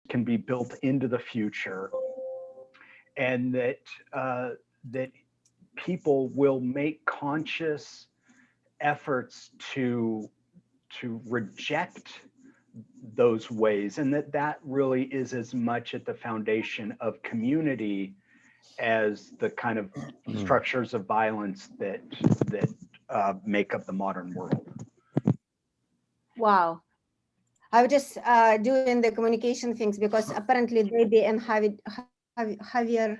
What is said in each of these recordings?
can be built into the future, and that that people will make conscious efforts to reject those ways, and that really is as much at the foundation of community as the kind of structures of violence that make up the modern world. Wow. I was just doing the communication things because apparently Debbie and Javier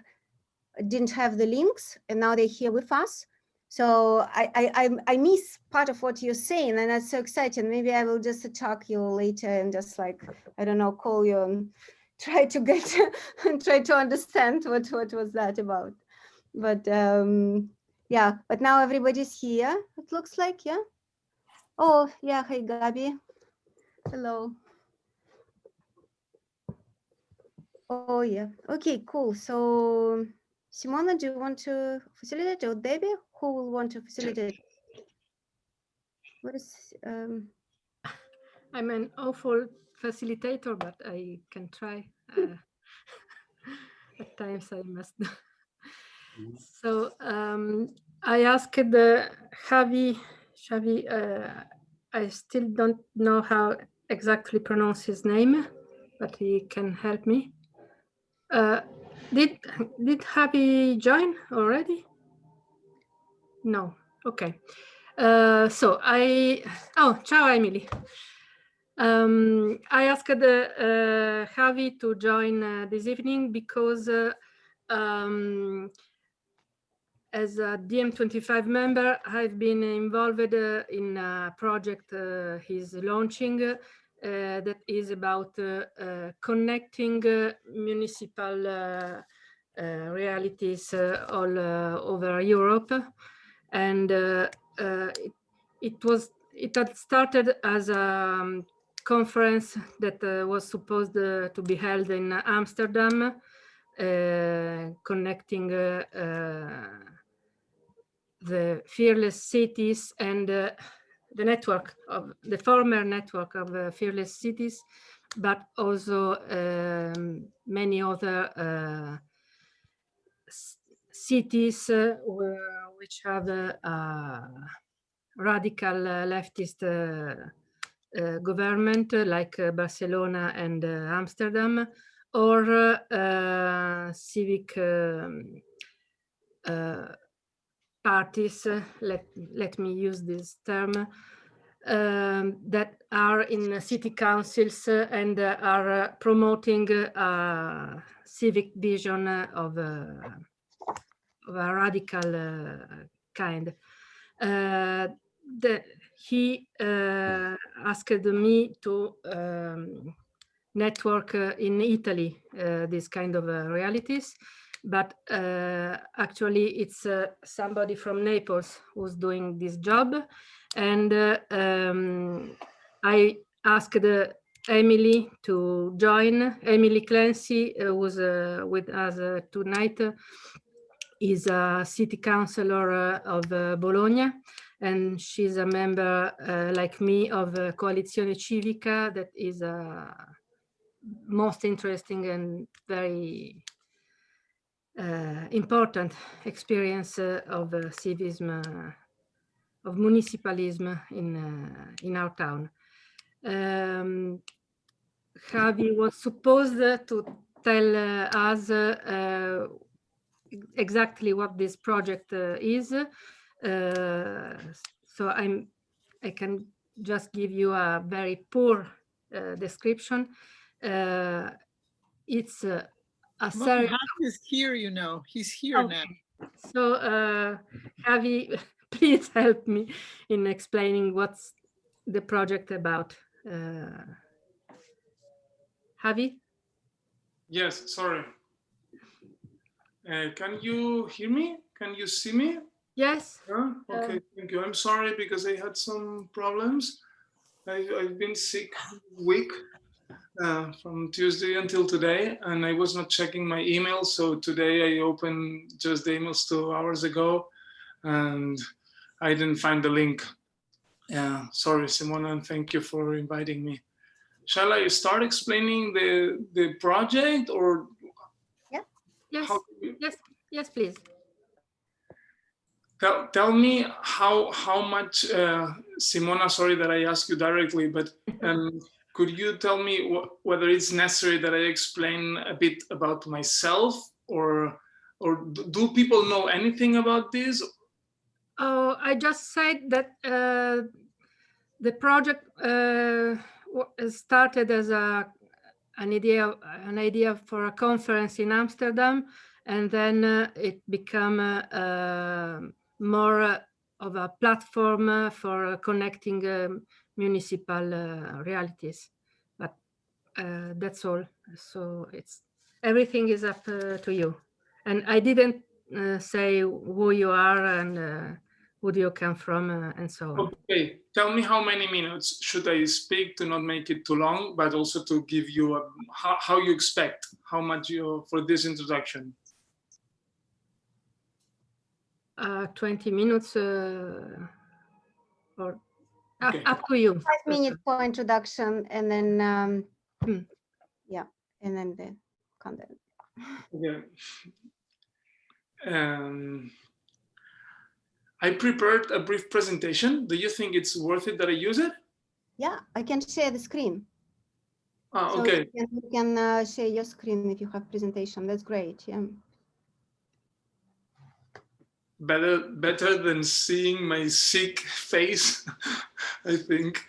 didn't have the links, and now they're here with us. So I miss part of what you're saying, and that's so exciting. Maybe I will just talk you later and just like, I don't know, call you and try to get and try to understand what was that about. But yeah, but now everybody's here, it looks like, yeah. Oh yeah, hey Gabi. Hello. Oh yeah, okay, cool. So Simona, do you want to facilitate, or Debbie? Who will want to facilitate? What is I'm an awful facilitator, but I can try. At times I must. So I asked Xavi, I still don't know how exactly pronounce his name, but he can help me. Did Xavi join already? No. Okay. So ciao Emily. I asked Xavi to join this evening because as a DiEM25 member, I've been involved in a project he's launching that is about connecting municipal realities all over Europe. And it had started as a conference that was supposed to be held in Amsterdam, connecting the fearless cities and the network of the former network of fearless cities, but also many other cities which have radical leftist government, like Barcelona and Amsterdam, or civic parties, let me use this term, that are in city councils and are promoting a civic vision of a radical kind. He asked me to network in Italy this kind of realities, but actually it's somebody from Naples who's doing this job. And I asked Emily to join. Emily Clancy was with us tonight, is a city councillor of Bologna, and she's a member like me of Coalizione Civica, that is a most interesting and very important experience of civism, of municipalism in our town. Xavi was supposed to tell us exactly what this project is. So I can just give you a very poor description. It's a series. He's here, you know. He's here now. So Xavi, please help me in explaining what's the project about. Javi? Yes, sorry. Can you hear me? Can you see me? Yes. Okay, thank you. I'm sorry because I had some problems. I've been sick week from Tuesday until today, and I was not checking my email. So today I opened just the emails 2 hours ago, and I didn't find the link. Sorry, Simona, and thank you for inviting me. shall I start explaining the project, or Yes, how, yes, please. tell me how much, Simona, sorry that I ask you directly, but could you tell me whether it's necessary that I explain a bit about myself, or do people know anything about this? Oh, I just said that the project started as an idea for a conference in Amsterdam, and then it became more of a platform for connecting municipal realities. But that's all. So everything is up to you. And I didn't say who you are and who do you come from and so on. Okay, tell me how many minutes should I speak to not make it too long, but also to give you how you expect, how much for this introduction? 20 minutes or Okay. up to you. 5 minutes for introduction, and then yeah, and then the content. Yeah. I prepared a brief presentation. Do you think it's worth it that I use it? Yeah, I can share the screen. So Okay. you can share your screen if you have presentation. That's great. Yeah. Better than seeing my sick face, I think.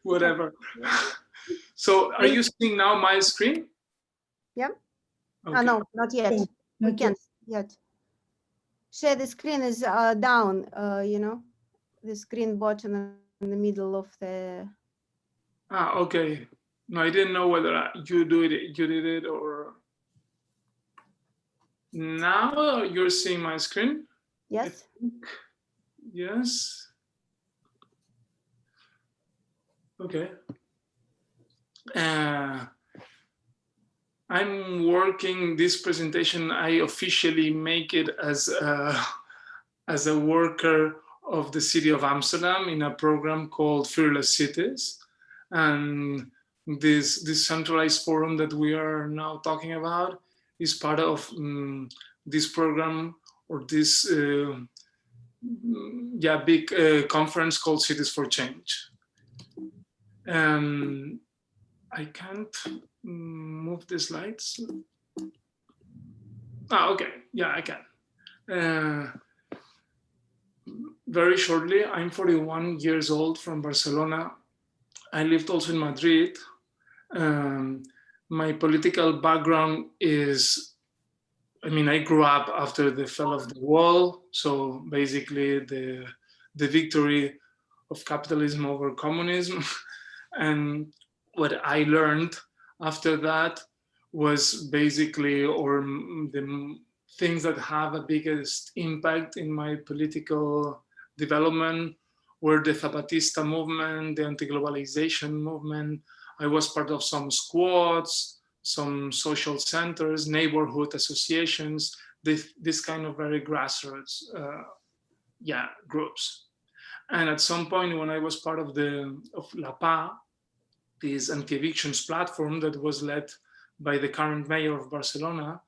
Whatever. So, are you seeing now my screen? Yeah. Okay. Oh, no, not yet. We can't yet. Share the screen is down. You know, the screen button in the middle of the. Okay. No, I didn't know whether you did it, or now you're seeing my screen. Yes. Yes. Okay. I'm working this presentation. I officially make it as a worker of the city of Amsterdam in a program called Fearless Cities, and this decentralized forum that we are now talking about is part of this program, or this big conference called Cities for Change. I can't move the slides. Okay, yeah, I can. Very shortly, I'm 41 years old, from Barcelona. I lived also in Madrid. My political background is, I grew up after the fall of the wall. So basically the victory of capitalism over communism. And what I learned after that was basically, or the things that have a biggest impact in my political development, were the Zapatista movement, the anti-globalization movement. I was part of some squads, some social centers, neighborhood associations, this kind of very grassroots groups. And at some point, when I was part of La PA, this anti-evictions platform that was led by the current mayor of Barcelona,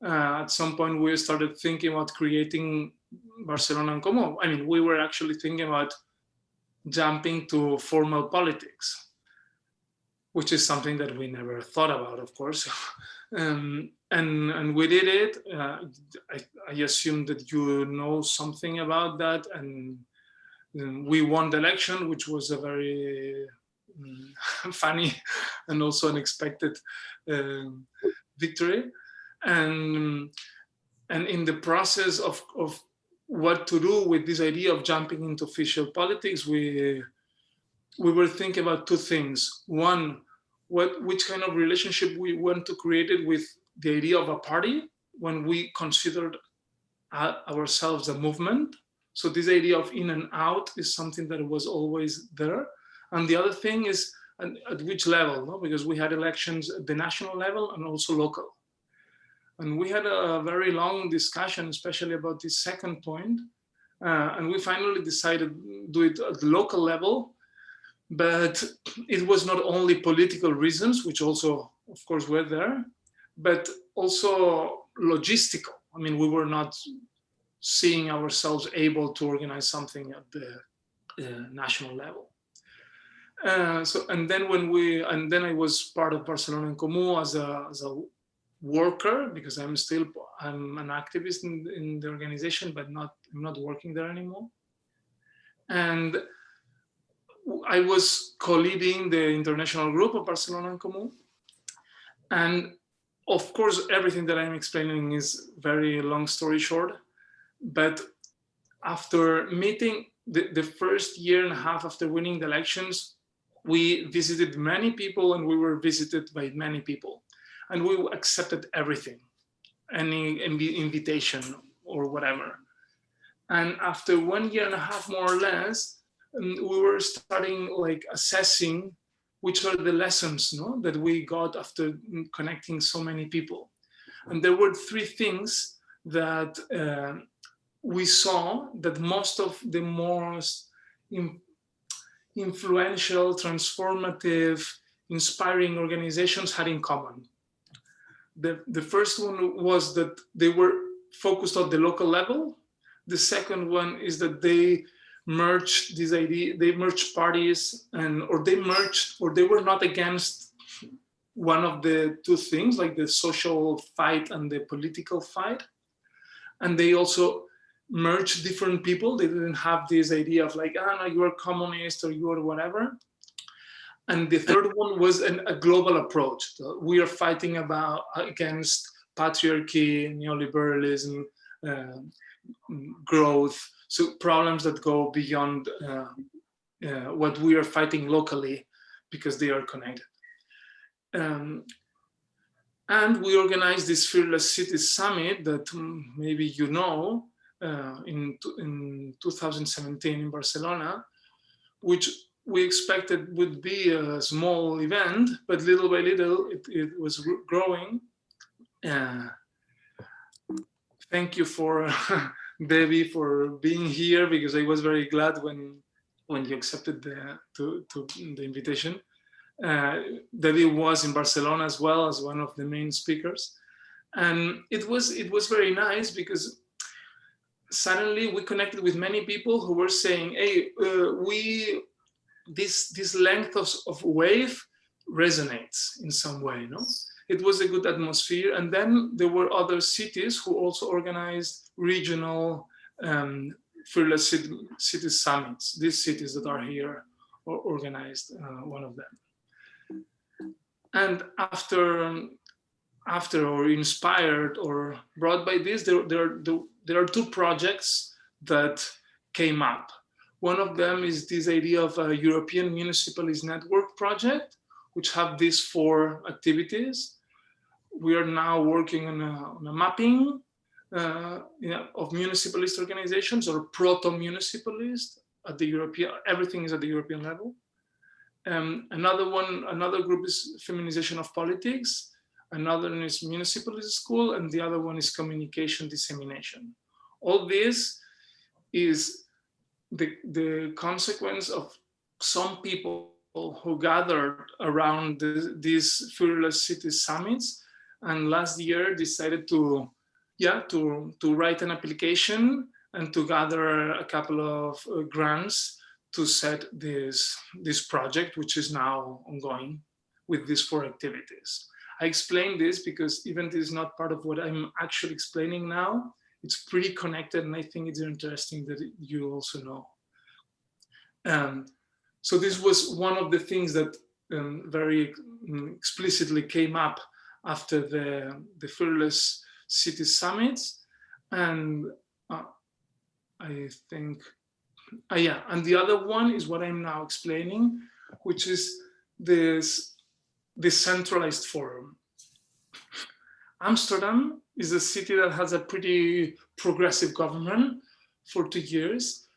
at some point we started thinking about creating Barcelona en Comú. We were actually thinking about jumping to formal politics, which is something that we never thought about, of course. And we did it. I assume that you know something about that. And we won the election, which was a very funny and also unexpected victory. And in the process of what to do with this idea of jumping into official politics, we were thinking about two things. One, which kind of relationship we want to create it with the idea of a party when we considered ourselves a movement. So this idea of in and out is something that was always there. And the other thing is at which level, no? Because we had elections at the national level and also local. And we had a very long discussion, especially about this second point. And we finally decided to do it at the local level, But it was not only political reasons, which also, of course, were there, but also logistical. I mean, we were not seeing ourselves able to organize something at the national level. And then I was part of Barcelona en Comú as a worker, because I'm an activist in the organization, but I'm not working there anymore. And I was co-leading the international group of Barcelona en Comú. And of course, everything that I'm explaining is very long story short, but after meeting the first year and a half after winning the elections, we visited many people and we were visited by many people. And we accepted everything, any invitation or whatever. And after 1 year and a half, more or less, we were starting like assessing which are the lessons that we got after connecting so many people. And there were 3 things that we saw that most of the most influential, transformative, inspiring organizations had in common. The first one was that they were focused on the local level. The second one is that they merged this idea, they merged parties, or they were not against one of the 2 things, like the social fight and the political fight. And they also merged different people. They didn't have this idea of like, no, you're a communist or you're whatever. And the third one was a global approach. We are fighting against patriarchy, neoliberalism, growth, so problems that go beyond what we are fighting locally, because they are connected. And we organized this Fearless Cities Summit that maybe you know, in 2017 in Barcelona, which we expected would be a small event, but little by little it was growing. Thank you for Debbie for being here, because I was very glad when you accepted the invitation. Debbie was in Barcelona as well as one of the main speakers, and it was very nice because suddenly we connected with many people who were saying, "Hey, this length of wave resonates in some way." No, it was a good atmosphere, and then there were other cities who also organized regional Fearless Cities summits. These cities that are here organized one of them. And after or inspired or brought by this, there are 2 projects that came up. One of them is this idea of a European Municipalist Network project, which have these 4 activities. We are now working on a mapping of municipalist organizations, or proto-municipalist at the European. Everything is at the European level. Another group is Feminization of Politics. Another one is Municipalist School, and the other one is Communication Dissemination. All this is the consequence of some people who gathered around these Fearless Cities summits, and last year decided to write an application and to gather a couple of grants to set this project, which is now ongoing with these 4 activities. I explain this because even this is not part of what I'm actually explaining now. It's pretty connected, and I think it's interesting that you also know. So this was one of the things that very explicitly came up after the Fearless Cities Summits. And I think, and the other one is what I'm now explaining, which is this Decentralized Forum. Amsterdam is a city that has a pretty progressive government for 2 years.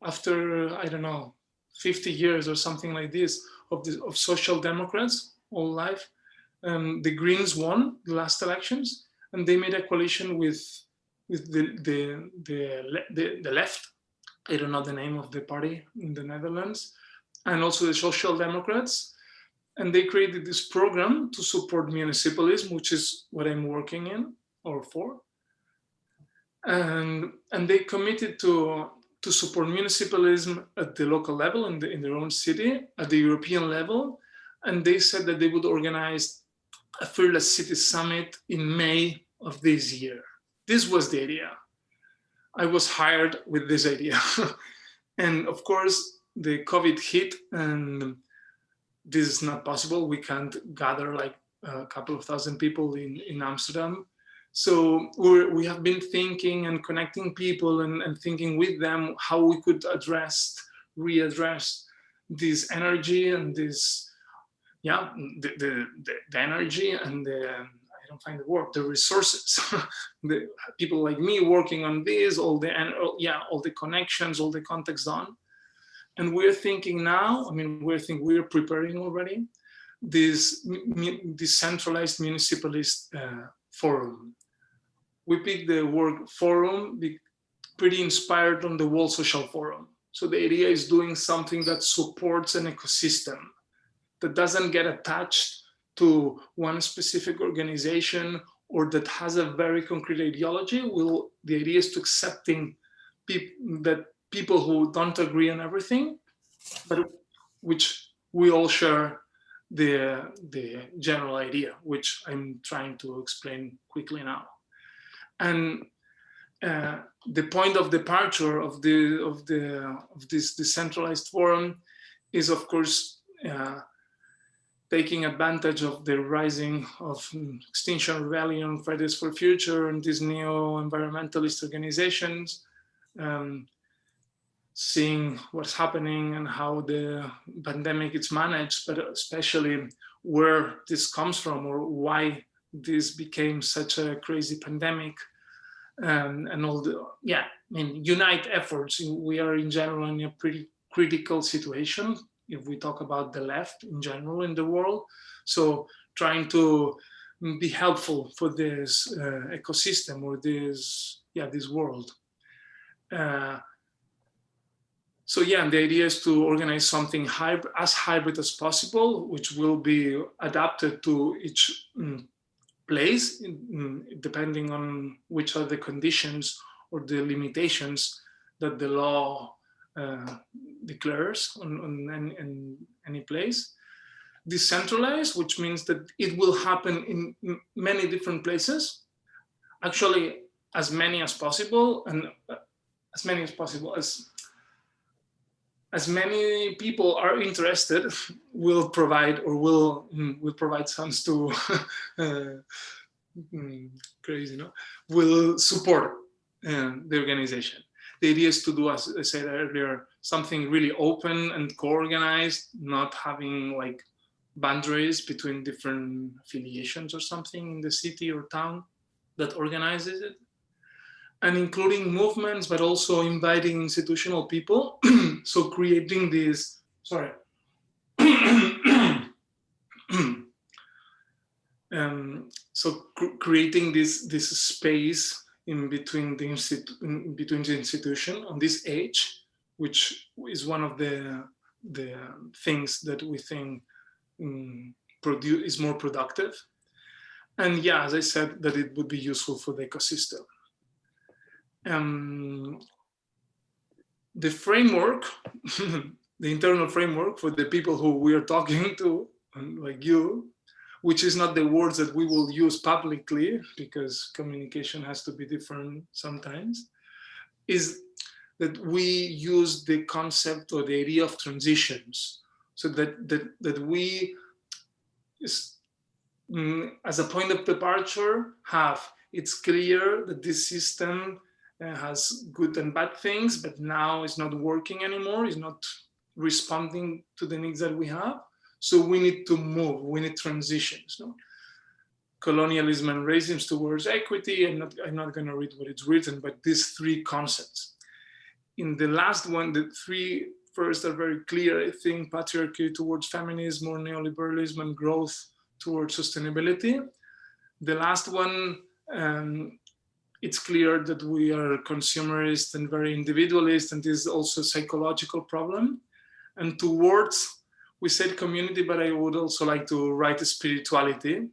After, I don't know, 50 years or something like this of social democrats all life. The Greens won the last elections, and they made a coalition with the left. I don't know the name of the party in the Netherlands, and also the Social Democrats. And they created this program to support municipalism, which is what I'm working in or for. And they committed to support municipalism at the local level in their own city, at the European level. And they said that they would organize a Fearless City Summit in May of this year. This was the idea. I was hired with this idea. And of course, the COVID hit, and this is not possible. We can't gather like a couple of thousand people in Amsterdam. So we have been thinking and connecting people and thinking with them how we could readdress this energy and this, the energy and I don't find the word, the resources, the people like me working on this, all the connections, all the context done. And we're thinking now, we're preparing already this decentralized municipalist forum. We picked the word forum, pretty inspired on the World Social Forum. So the idea is doing something that supports an ecosystem, that doesn't get attached to one specific organization or that has a very concrete ideology. The idea is to accepting people who don't agree on everything, but which we all share the general idea, which I'm trying to explain quickly now. And the point of departure of this decentralized forum is, of course, taking advantage of the rising of Extinction Rebellion, Fridays for Future, and these neo-environmentalist organizations, seeing what's happening and how the pandemic is managed, but especially where this comes from or why this became such a crazy pandemic, and all the, unite efforts. We are in general in a pretty critical situation if we talk about the left in general in the world. So trying to be helpful for this ecosystem or this world. So the idea is to organize something as hybrid as possible, which will be adapted to each place, depending on which are the conditions or the limitations that the law declares on any place. Decentralized, which means that it will happen in many different places, actually as many as possible, and as many people are interested, will provide funds to crazy, no? Will support the organization. The idea is to do, as I said earlier, something really open and co-organized, not having like boundaries between different affiliations or something in the city or town that organizes it. And including movements, but also inviting institutional people. So creating this, creating this space in between the institution on this age, which is one of the things that we think is more productive. And as I said, that it would be useful for the ecosystem. The framework, the internal framework for the people who we are talking to, like you, which is not the words that we will use publicly because communication has to be different sometimes, is that we use the concept or the idea of transitions, so that we, as a point of departure, it's clear that this system has good and bad things, but now it's not working anymore, it's not responding to the needs that we have. So we need to move, we need transitions. No? Colonialism and racism towards equity, I'm not gonna read what it's written, but these three concepts. In the last one, the three first are very clear, I think: patriarchy towards feminism or neoliberalism, and growth towards sustainability. The last one, it's clear that we are consumerist and very individualist, and this is also a psychological problem. And towards, we said community, but I would also like to write spirituality.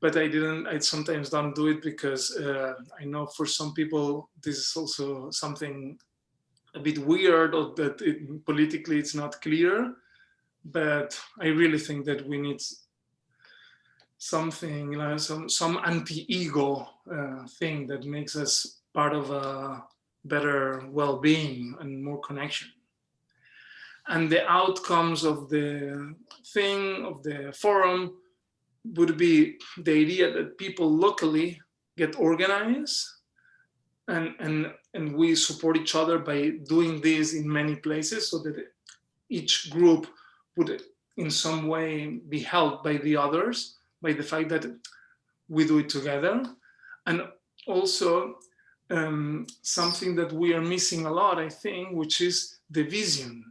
But I sometimes don't do it because I know for some people, this is also something a bit weird, or that politically it's not clear. But I really think that we need something, some anti-ego thing that makes us part of a better well-being and more connection. And the outcomes of the thing, of the forum, would be the idea that people locally get organized, and we support each other by doing this in many places, so that each group would in some way be helped by the others, by the fact that we do it together. And also something that we are missing a lot, I think, which is the vision.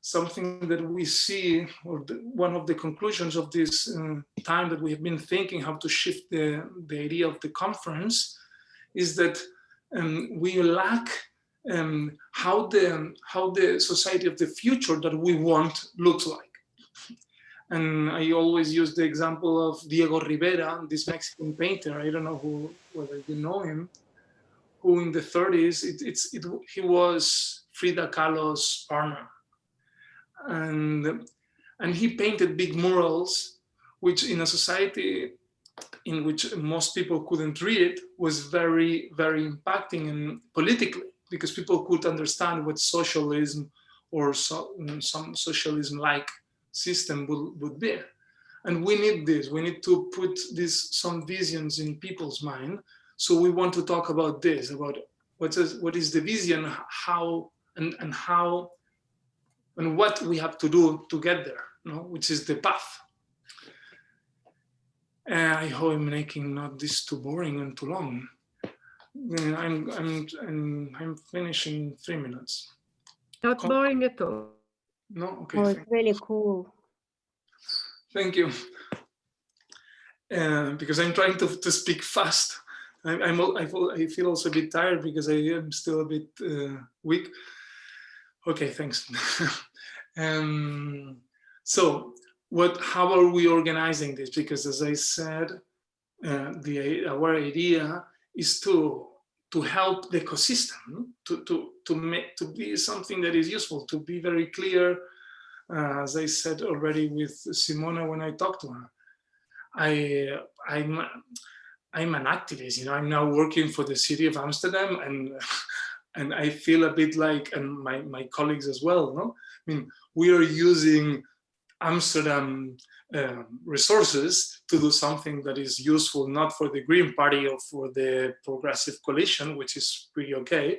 Something that we see, or one of the conclusions of this time that we have been thinking how to shift the idea of the conference, is that we lack how the society of the future that we want looks like. And I always use the example of Diego Rivera, this Mexican painter. I don't know whether you know him, who in the 30s, he was Frida Kahlo's partner. And he painted big murals, which in a society in which most people couldn't read was very, very impacting and politically, because people could understand what socialism or some socialism-like system would be. And we need this. We need to put some visions in people's mind. So we want to talk about this, about what is the vision, how and how and what we have to do to get there, which is the path. I hope I'm making not this too boring and too long. I'm finishing 3 minutes. Not boring at all. No, okay. Oh, it's really cool. Thank you. Because I'm trying to speak fast. I feel also a bit tired because I am still a bit weak. Okay, thanks. So how are we organizing this? Because as I said, our idea is to help the ecosystem to be something that is useful, to be very clear. As I said already with Simona when I talked to her, I'm an activist. I'm now working for the city of Amsterdam, and I feel a bit like, and my colleagues as well. No, I mean, we are using Amsterdam resources to do something that is useful, not for the Green Party or for the Progressive Coalition, which is pretty okay,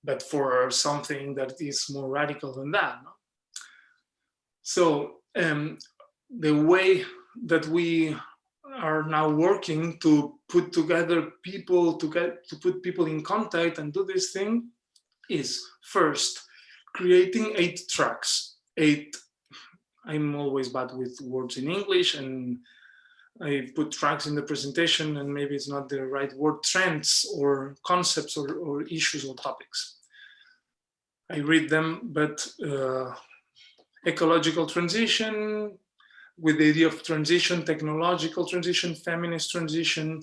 but for something that is more radical than that. No? So the way that we are now working to put together people, to put people in contact and do this thing is first creating 8 tracks. 8, I'm always bad with words in English, and I put tracks in the presentation and maybe it's not the right word, trends or concepts or issues or topics. I read them, but ecological transition, with the idea of transition, technological transition, feminist transition,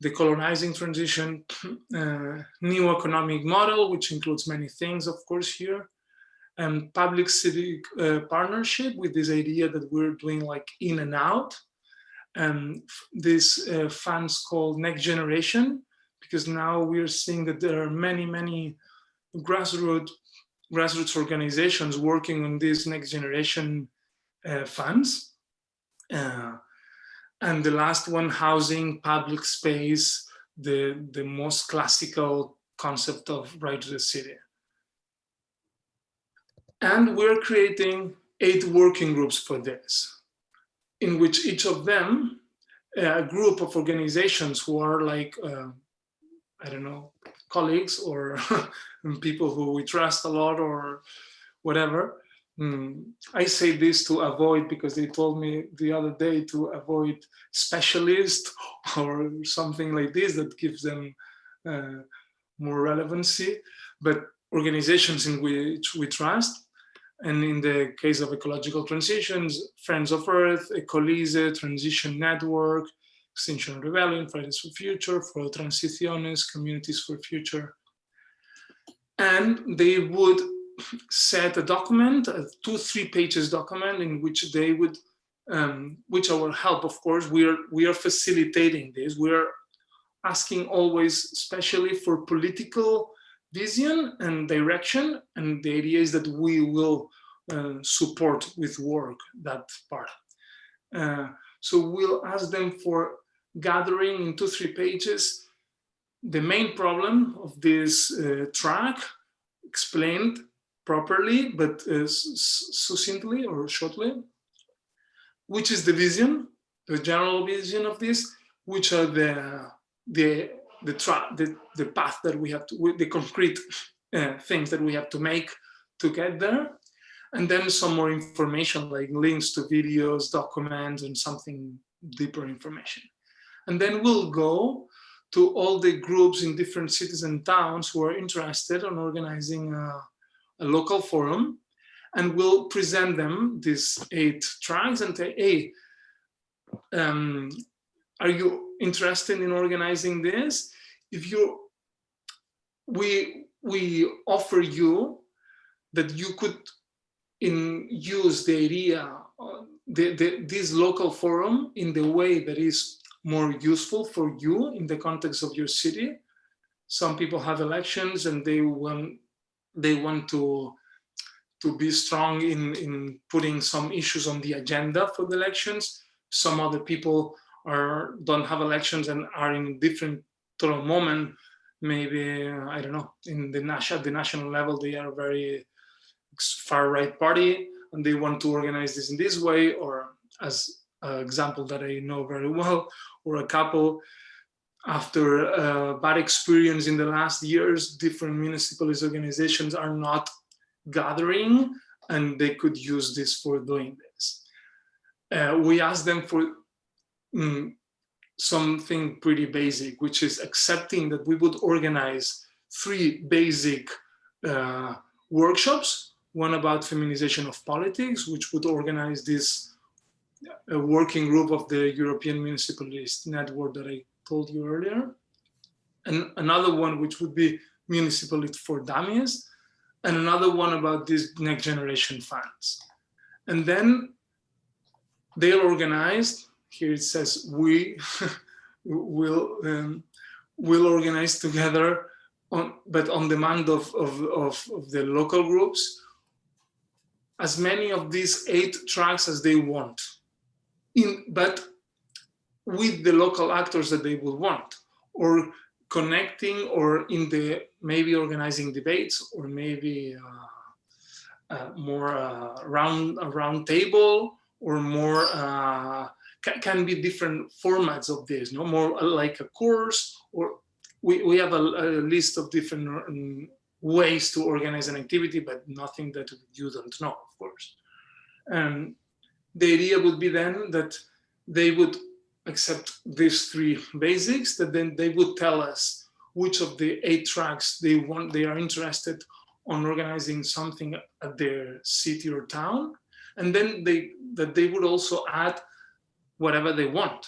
decolonizing transition, new economic model, which includes many things, of course, here, and public-civic partnership with this idea that we're doing like in and out, and this funds called Next Generation, because now we're seeing that there are many grassroots organizations working on these Next Generation funds. And the last one, housing, public space, the most classical concept of right to the city. And we're creating 8 working groups for this, in which each of them, a group of organizations who are like, I don't know, colleagues or people who we trust a lot or whatever. I say this to avoid, because they told me the other day to avoid specialist or something like this that gives them more relevancy. But organizations in which we trust. And in the case of ecological transitions, Friends of Earth, Ecolize, Transition Network, Extinction Rebellion, Fridays for Future, For Transiciones, Communities for Future. And they would set a document, a 2-3 pages document, in which they would, which our help, of course, we are facilitating this. We are asking always, especially for political vision and direction, and the idea is that we will support with work that part. So we'll ask them for gathering in 2-3 pages the main problem of this track, explained properly, but succinctly or shortly, which is the vision, the general vision of this, which are the path that we have to, the concrete things that we have to make to get there. And then some more information like links to videos, documents, and something deeper information. And then we'll go to all the groups in different cities and towns who are interested in organizing a local forum, and we'll present them these 8 tracks and say, hey, are you interested in organizing this? If you, we offer you that you could use the idea, this local forum in the way that is more useful for you in the context of your city. Some people have elections and they want to be strong in putting some issues on the agenda for the elections. Some other people don't have elections and are in a different total moment. Maybe, I don't know, at the national level, they are very far-right party and they want to organize this in this way, or as an example that I know very well, or a couple, after a bad experience in the last years, different municipalist organizations are not gathering and they could use this for doing this. We asked them for something pretty basic, which is accepting that we would organize 3 basic workshops, one about feminization of politics, which would organize this working group of the European Municipalist network that I told you earlier, and another one which would be Municipalist for Dummies, and another one about these next generation funds. And then they'll organize, here it says we will organize together, but on demand of the local groups, as many of these 8 tracks as they want, but with the local actors that they will want, or connecting, or in the maybe organizing debates, or maybe more a round table, or more can be different formats of this, no more like a course, or we have a list of different ways to organize an activity, but nothing that you don't know, of course. And the idea would be then that they would accept these 3 basics, that then they would tell us which of the 8 tracks they are interested on organizing something at their city or town, and then they would also add whatever they want.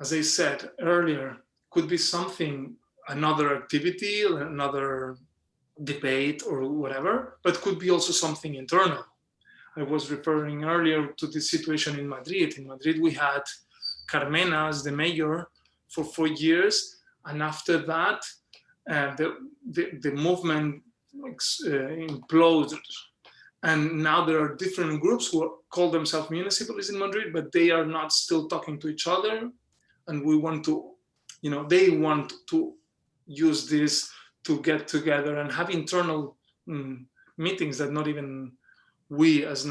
As I said earlier, could be something, another activity, another debate or whatever, but could be also something internal. I was referring earlier to the situation in Madrid. In Madrid, we had Carmena as the mayor for 4 years, and after that, the movement imploded. And now there are different groups who call themselves municipalists in Madrid, but they are not still talking to each other. And we want to, they want to use this to get together and have internal meetings that not even we as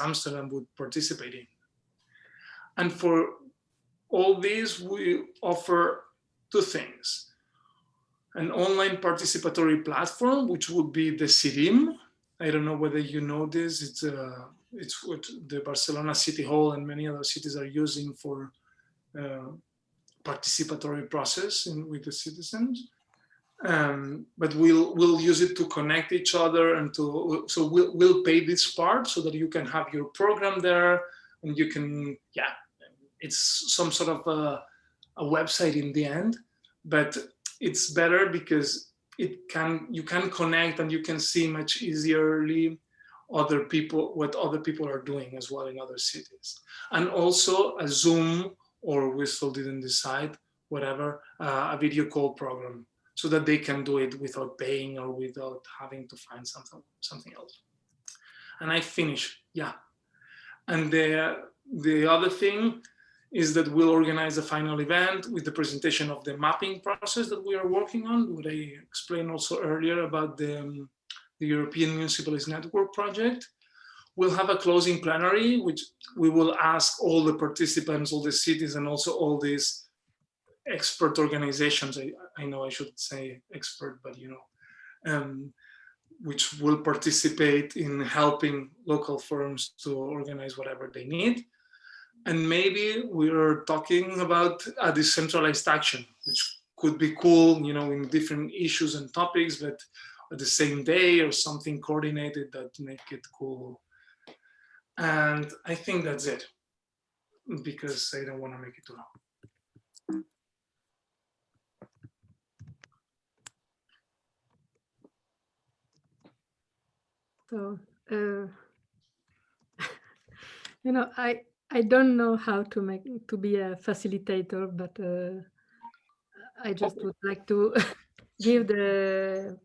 Amsterdam would participate in. And for all these, we offer 2 things. An online participatory platform, which would be the CIRIM. I don't know whether you know this. It's what the Barcelona City Hall and many other cities are using for participatory process with the citizens. but we'll use it to connect each other and so we'll pay this part so that you can have your program there and you can, yeah, it's some sort of a website in the end, but it's better because you can connect and you can see much easierly what other people are doing as well in other cities. And also a Zoom, or we still didn't decide, whatever, a video call program, so that they can do it without paying or without having to find something else. And I finish, yeah. And the other thing is that we'll organize a final event with the presentation of the mapping process that we are working on, what I explained also earlier about the European Municipalist Network project. We'll have a closing plenary, which we will ask all the participants, all the cities, and also all these expert organizations. I know I should say expert, but you know, which will participate in helping local firms to organize whatever they need. And maybe we're talking about a decentralized action, which could be cool, you know, in different issues and topics, but at the same day, or something coordinated that make it cool. And I think that's it, because I don't want to make it too long. So, you know, I don't know how to be a facilitator, but I just would like to give the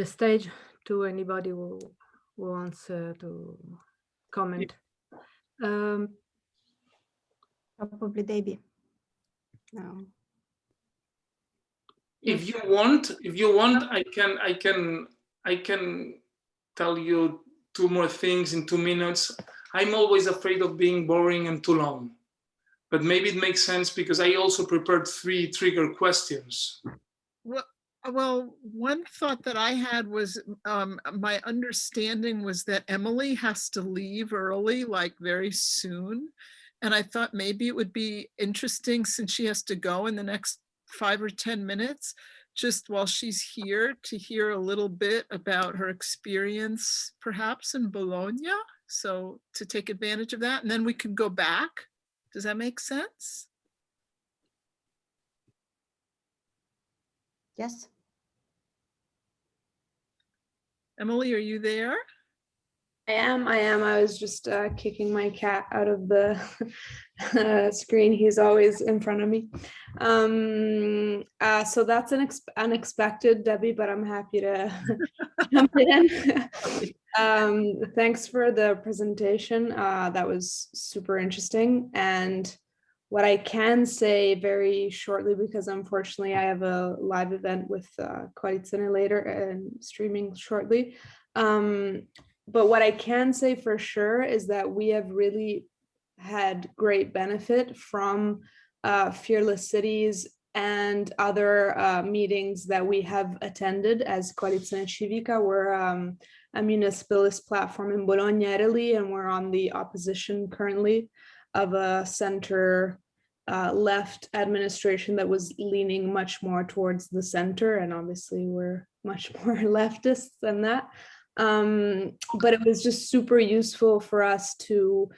stage to anybody who wants to comment. Probably Debbie. No. If you want, I can tell you 2 more things in 2 minutes. I'm always afraid of being boring and too long, but maybe it makes sense because I also prepared 3 trigger questions. Well, one thought that I had was my understanding was that Emily has to leave early, like very soon. And I thought maybe it would be interesting, since she has to go in the next 5 or 10 minutes, just while she's here, to hear a little bit about her experience, perhaps in Bologna. So to take advantage of that, and then we can go back. Does that make sense? Yes. Emily, are you there? I am. I was just kicking my cat out of the screen. He's always in front of me. So that's unexpected, Debbie, but I'm happy to jump in. Thanks for the presentation. That was super interesting. And what I can say very shortly, because unfortunately I have a live event with Coalizione later and streaming shortly. But what I can say for sure is that we have really had great benefit from Fearless Cities and other meetings that we have attended as Coalizione Civica. We're a municipalist platform in Bologna, Italy, and we're on the opposition currently of a center left administration that was leaning much more towards the center, and obviously we're much more leftists than that. But it was just super useful for us to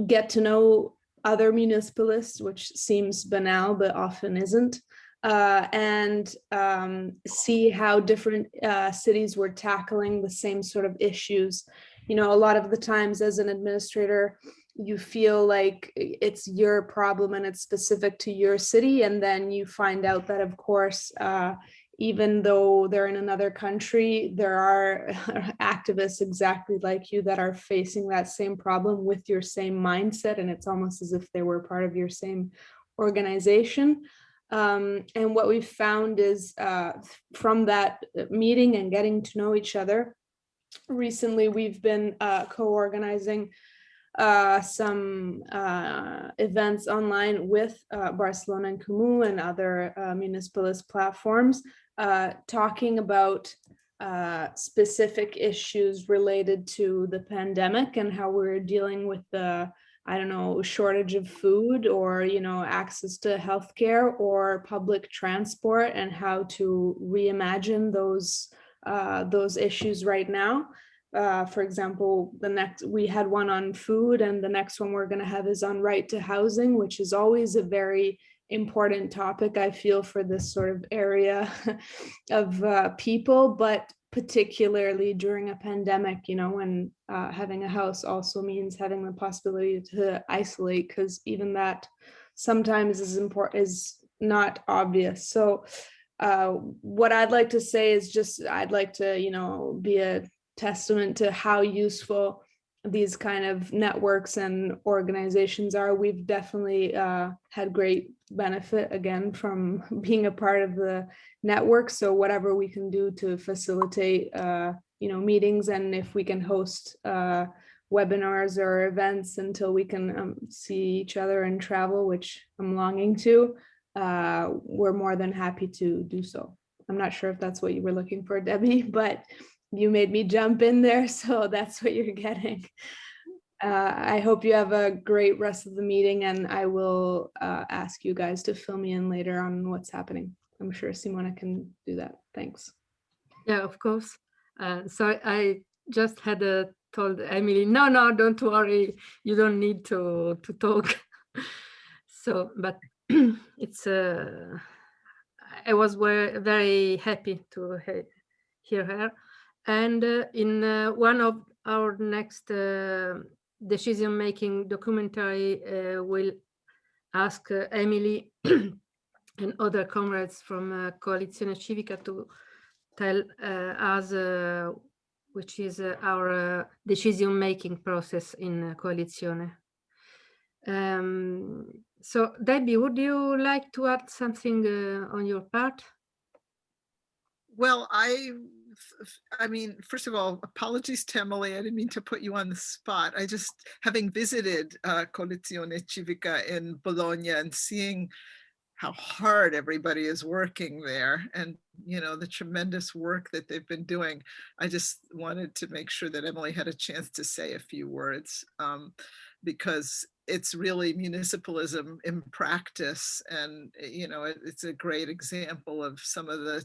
get to know other municipalists, which seems banal but often isn't, and see how different cities were tackling the same sort of issues. You know, a lot of the times as an administrator, you feel like it's your problem and it's specific to your city, and then you find out that, of course, even though they're in another country, there are activists exactly like you that are facing that same problem with your same mindset, and it's almost as if they were part of your same organization. And what we found is from that meeting and getting to know each other, recently we've been co-organizing some events online with Barcelona and Comú and other municipalist platforms, talking about specific issues related to the pandemic and how we're dealing with the I don't know, shortage of food, or, you know, access to healthcare or public transport, and how to reimagine those issues right now. For example, we had one on food, and the next one we're going to have is on right to housing, which is always a very important topic, I feel, for this sort of area of people, but particularly during a pandemic, you know, when having a house also means having the possibility to isolate, because even that sometimes is not obvious. So what I'd like to say is just, I'd like to, you know, be a testament to how useful these kind of networks and organizations are. We've definitely had great benefit, again, from being a part of the network. So whatever we can do to facilitate, you know, meetings, and if we can host webinars or events until we can see each other and travel, which I'm longing to, we're more than happy to do so. I'm not sure if that's what you were looking for, Debbie, but you made me jump in there, so that's what you're getting. I hope you have a great rest of the meeting, and I will ask you guys to fill me in later on what's happening. I'm sure Simona can do that. Thanks. Yeah, of course. So I just had told Emily, no, don't worry, you don't need to talk. So, but it's I was very happy to hear her. And in one of our next decision-making documentary, we'll ask Emily and other comrades from Coalizione Civica to tell us which is our decision-making process in Coalizione. So Debbie, would you like to add something on your part? Well, I mean, first of all, apologies to Emily. I didn't mean to put you on the spot. I just, having visited Coalizione Civica in Bologna and seeing how hard everybody is working there, and, you know, the tremendous work that they've been doing, I just wanted to make sure that Emily had a chance to say a few words, because it's really municipalism in practice. And, you know, it's a great example of some of the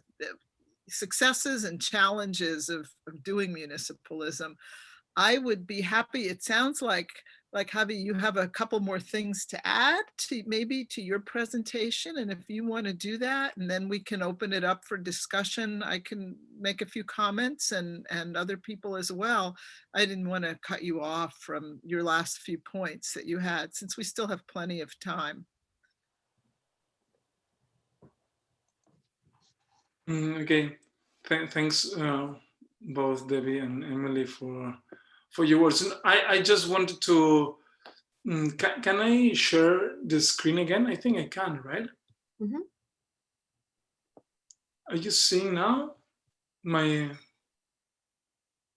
successes and challenges of doing municipalism. I would be happy. It sounds like Javi, you have a couple more things to add to maybe to your presentation. And if you want to do that, and then we can open it up for discussion, I can make a few comments, and other people as well. I didn't want to cut you off from your last few points that you had, since we still have plenty of time. Okay, thanks both Debbie and Emily for your words. And I just wanted to, can I share the screen again? I think I can, right? Mm-hmm. Are you seeing now my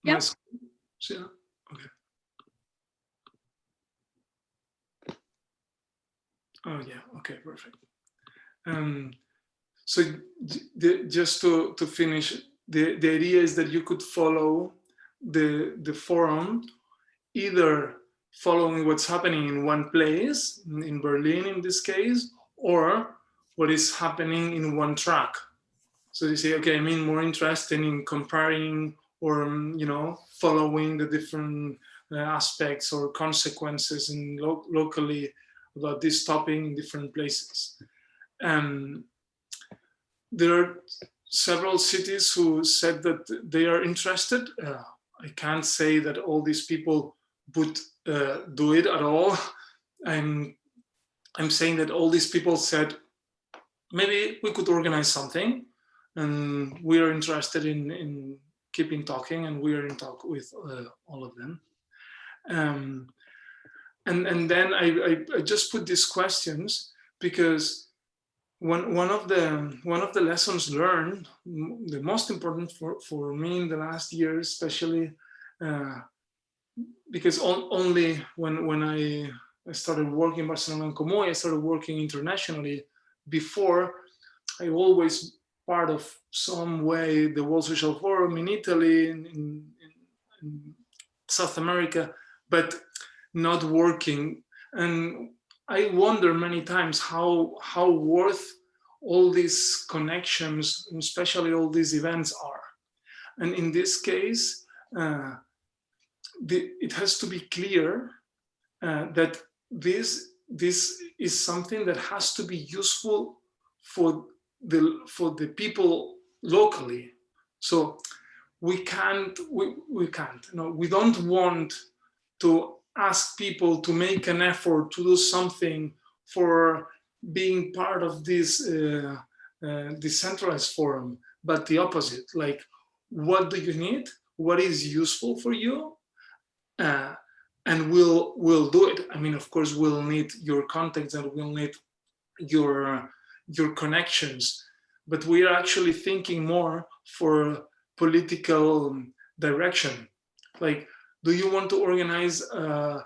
Yep. screen? Yeah. Okay. Oh yeah. Okay. Perfect. So just to finish, the idea is that you could follow the forum, either following what's happening in one place, in Berlin in this case, or what is happening in one track. So you say, okay, I'm more interested in comparing or, you know, following the different aspects or consequences in locally about this topic in different places. There are several cities who said that they are interested. I can't say that all these people would do it at all. I'm saying that all these people said, maybe we could organize something, and we are interested in keeping talking, and we are in talk with all of them. And then I just put these questions because one of the lessons learned, the most important for me in the last year, especially because only when I started working in Barcelona and Comoy, I started working internationally. Before, I always part of some way the World Social Forum in Italy, in South America, but not working And I wonder many times how worth all these connections, especially all these events are. And in this case, it has to be clear that this is something that has to be useful for the people locally. So we can't, we don't want to ask people to make an effort to do something for being part of this decentralized forum, but the opposite. Like, what do you need? What is useful for you? And we'll do it. I mean, of course, we'll need your contacts and we'll need your connections, but we are actually thinking more for political direction. Like, do you want to organize a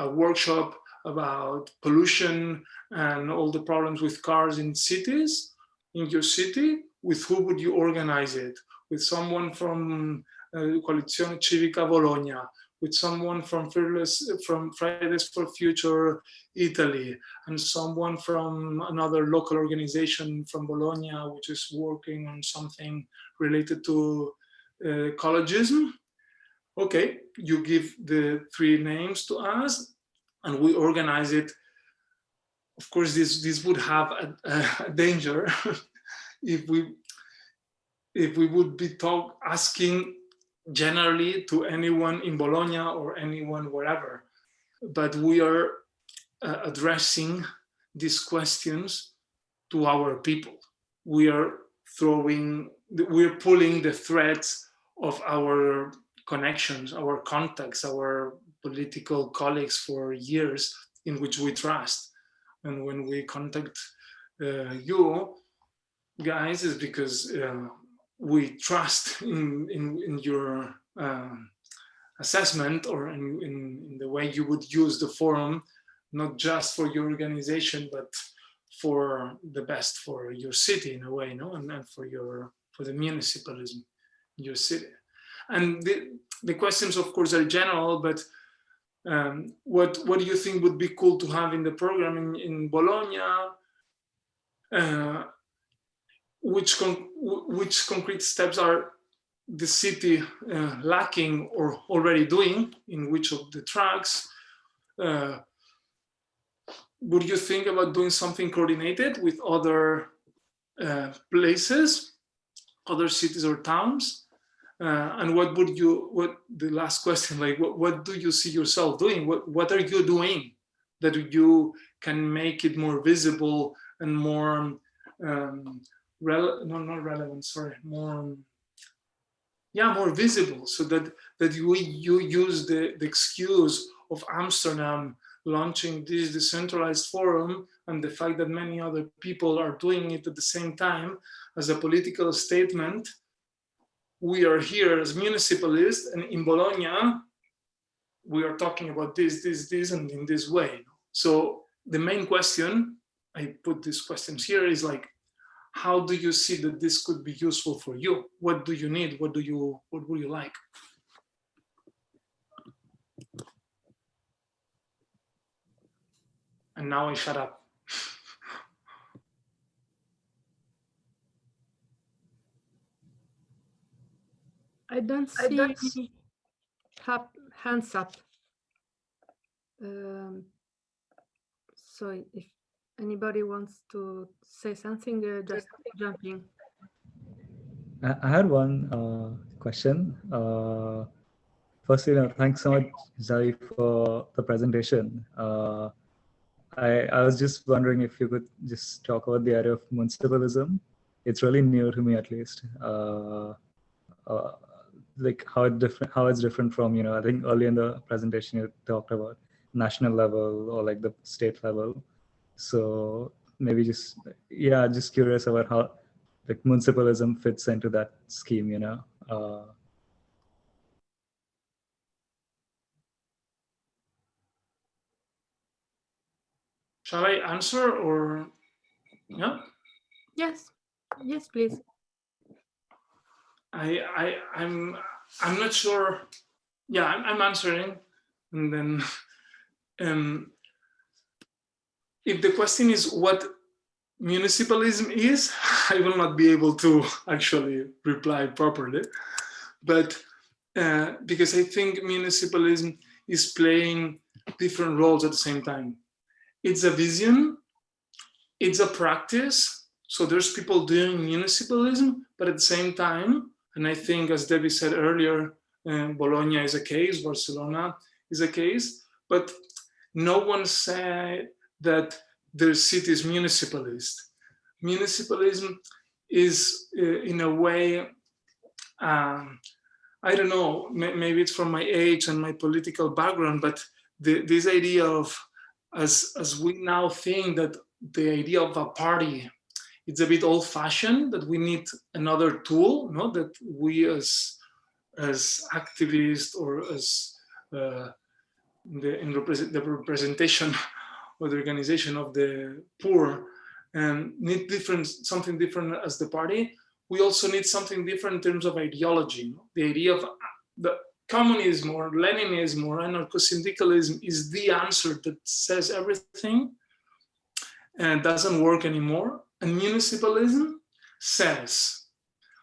workshop about pollution and all the problems with cars in cities, in your city? With who would you organize it? With someone from Coalizione Civica Bologna, with someone from Fridays for Future Italy, and someone from another local organization from Bologna, which is working on something related to ecologism. Okay, you give the 3 names to us and we organize it. Of course, this would have a danger if we would be asking generally to anyone in Bologna or anyone wherever. But we are addressing these questions to our people. We are pulling the threads of our connections, our contacts, our political colleagues for years in which we trust. And when we contact you guys, is because we trust in your assessment, or in the way you would use the forum, not just for your organization, but for the best for your city in a way, no, and for the municipalism in your city. And the questions, of course, are general, but what do you think would be cool to have in the program in Bologna? Which concrete steps are the city lacking or already doing in which of the tracks? Would you think about doing something coordinated with other places, other cities or towns? And what the last question, like, what do you see yourself doing? What are you doing that you can make it more visible and more, more visible, so that you use the excuse of Amsterdam launching this decentralized forum and the fact that many other people are doing it at the same time as a political statement. We are here as municipalists, and in Bologna, we are talking about this, and in this way. So the main question, I put these questions here, is like, how do you see that this could be useful for you? What do you need? What would you like? And now I shut up. I don't see hands up. So if anybody wants to say something, just jump in. I had one question. Firstly, thanks so much, Xavi, for the presentation. I was just wondering if you could just talk about the idea of municipalism. It's really new to me, at least. Like how it's different from, I think earlier in the presentation you talked about national level or like the state level. So maybe just curious about how like municipalism fits into that scheme, Shall I answer, or yeah? Yes, please. I'm not sure. Yeah, I'm answering, and then if the question is what municipalism is, I will not be able to actually reply properly, but because I think municipalism is playing different roles at the same time. It's a vision, it's a practice. So there's people doing municipalism, but at the same time, and I think as Debbie said earlier, Bologna is a case, Barcelona is a case, but no one said that their city is municipalist. Municipalism is in a way, I don't know, maybe it's from my age and my political background, but this idea of, as we now think that the idea of a party, it's a bit old-fashioned, that we need another tool, no? That we as activists or as the representation or the organization of the poor need something different as the party. We also need something different in terms of ideology. No? The idea of the communism or Leninism or anarcho-syndicalism is the answer that says everything and doesn't work anymore. And municipalism says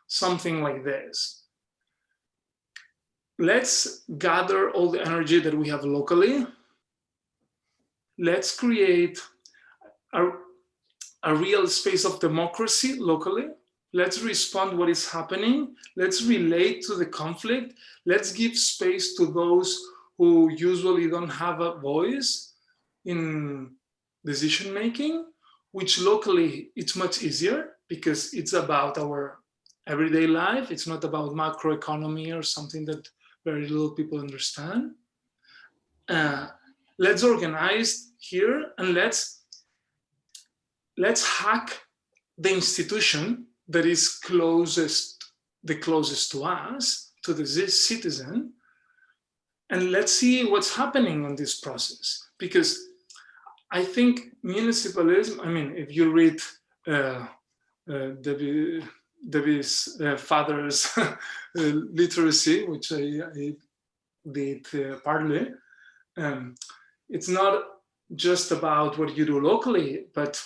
something like this. Let's gather all the energy that we have locally. Let's create a real space of democracy locally. Let's respond what is happening. Let's relate to the conflict. Let's give space to those who usually don't have a voice in decision-making, which locally it's much easier because it's about our everyday life. It's not about macroeconomy or something that very little people understand. Let's organize here and let's hack the institution that is the closest to us, to the citizen, and let's see what's happening on this process. Because I think municipalism, I mean, if you read Debbie's father's literacy, which I did partly, it's not just about what you do locally, but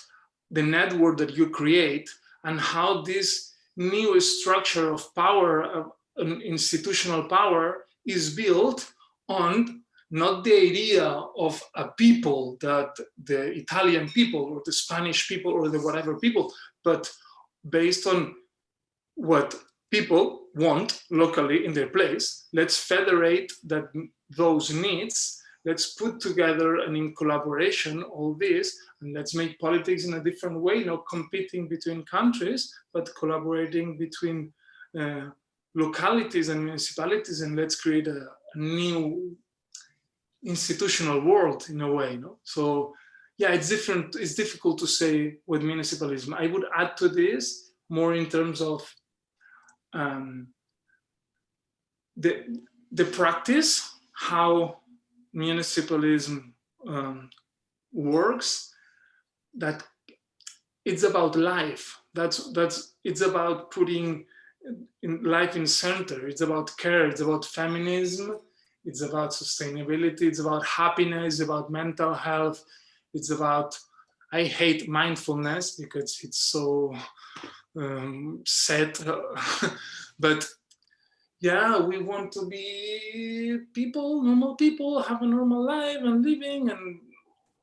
the network that you create and how this new structure of power, institutional power, is built on not the idea of a people, that the Italian people or the Spanish people or the whatever people, but based on what people want locally in their place. Let's federate those needs. Let's put together and in collaboration all this, and let's make politics in a different way, not competing between countries, but collaborating between localities and municipalities, and let's create a new institutional world in a way. No? So yeah, it's different. It's difficult to say with municipalism. I would add to this more in terms of the practice, how municipalism works, that it's about life. It's about putting life in center. It's about care. It's about feminism. It's about sustainability. It's about happiness. It's about mental health. It's about, I hate mindfulness because it's so set, but yeah, we want to be people, normal people, have a normal life and living, and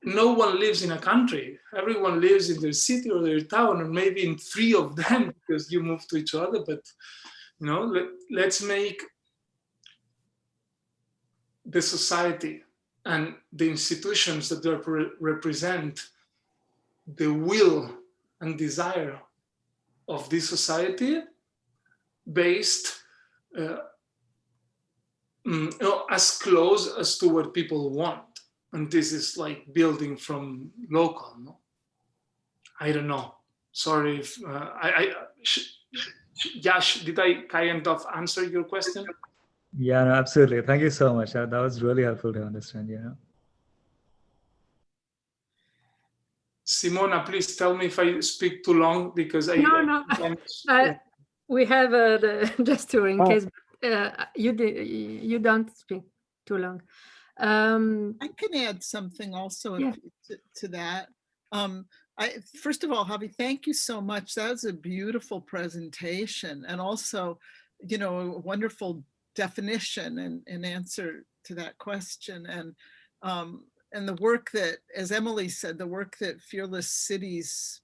no one lives in a country. Everyone lives in their city or their town, or maybe in 3 of them because you move to each other. But you know, let's make the society and the institutions that they represent the will and desire of this society based as close as to what people want. And this is like building from local, no? I don't know. Sorry if Yash, did I kind of answer your question? Yeah, no, absolutely. Thank you so much. That was really helpful to understand, you know. Simona, please tell me if I speak too long because No. We have the gesture in case you don't speak too long. I can add something also Yeah. to that. First of all, Javi, thank you so much. That was a beautiful presentation, and also, you know, a wonderful definition and answer to that question. And the work that, as Emily said, the work that Fearless Cities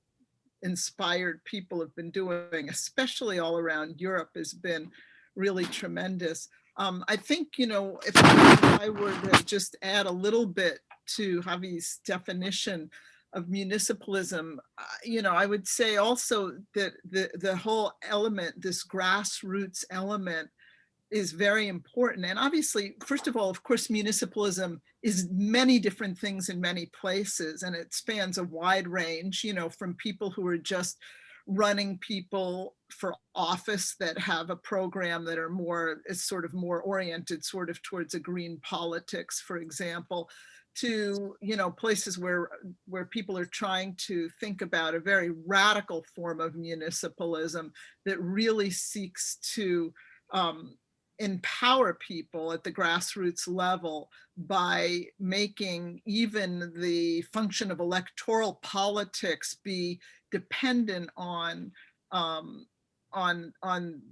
inspired people have been doing, especially all around Europe, has been really tremendous. I think, you know, if I were to just add a little bit to Javi's definition of municipalism, you know, I would say also that the whole element, this grassroots element, is very important. And obviously, first of all, of course, municipalism is many different things in many places, and it spans a wide range, you know, from people who are just running people for office that have a program that are more, is sort of more oriented sort of towards a green politics, for example, to, you know, places where people are trying to think about a very radical form of municipalism that really seeks to empower people at the grassroots level by making even the function of electoral politics be dependent on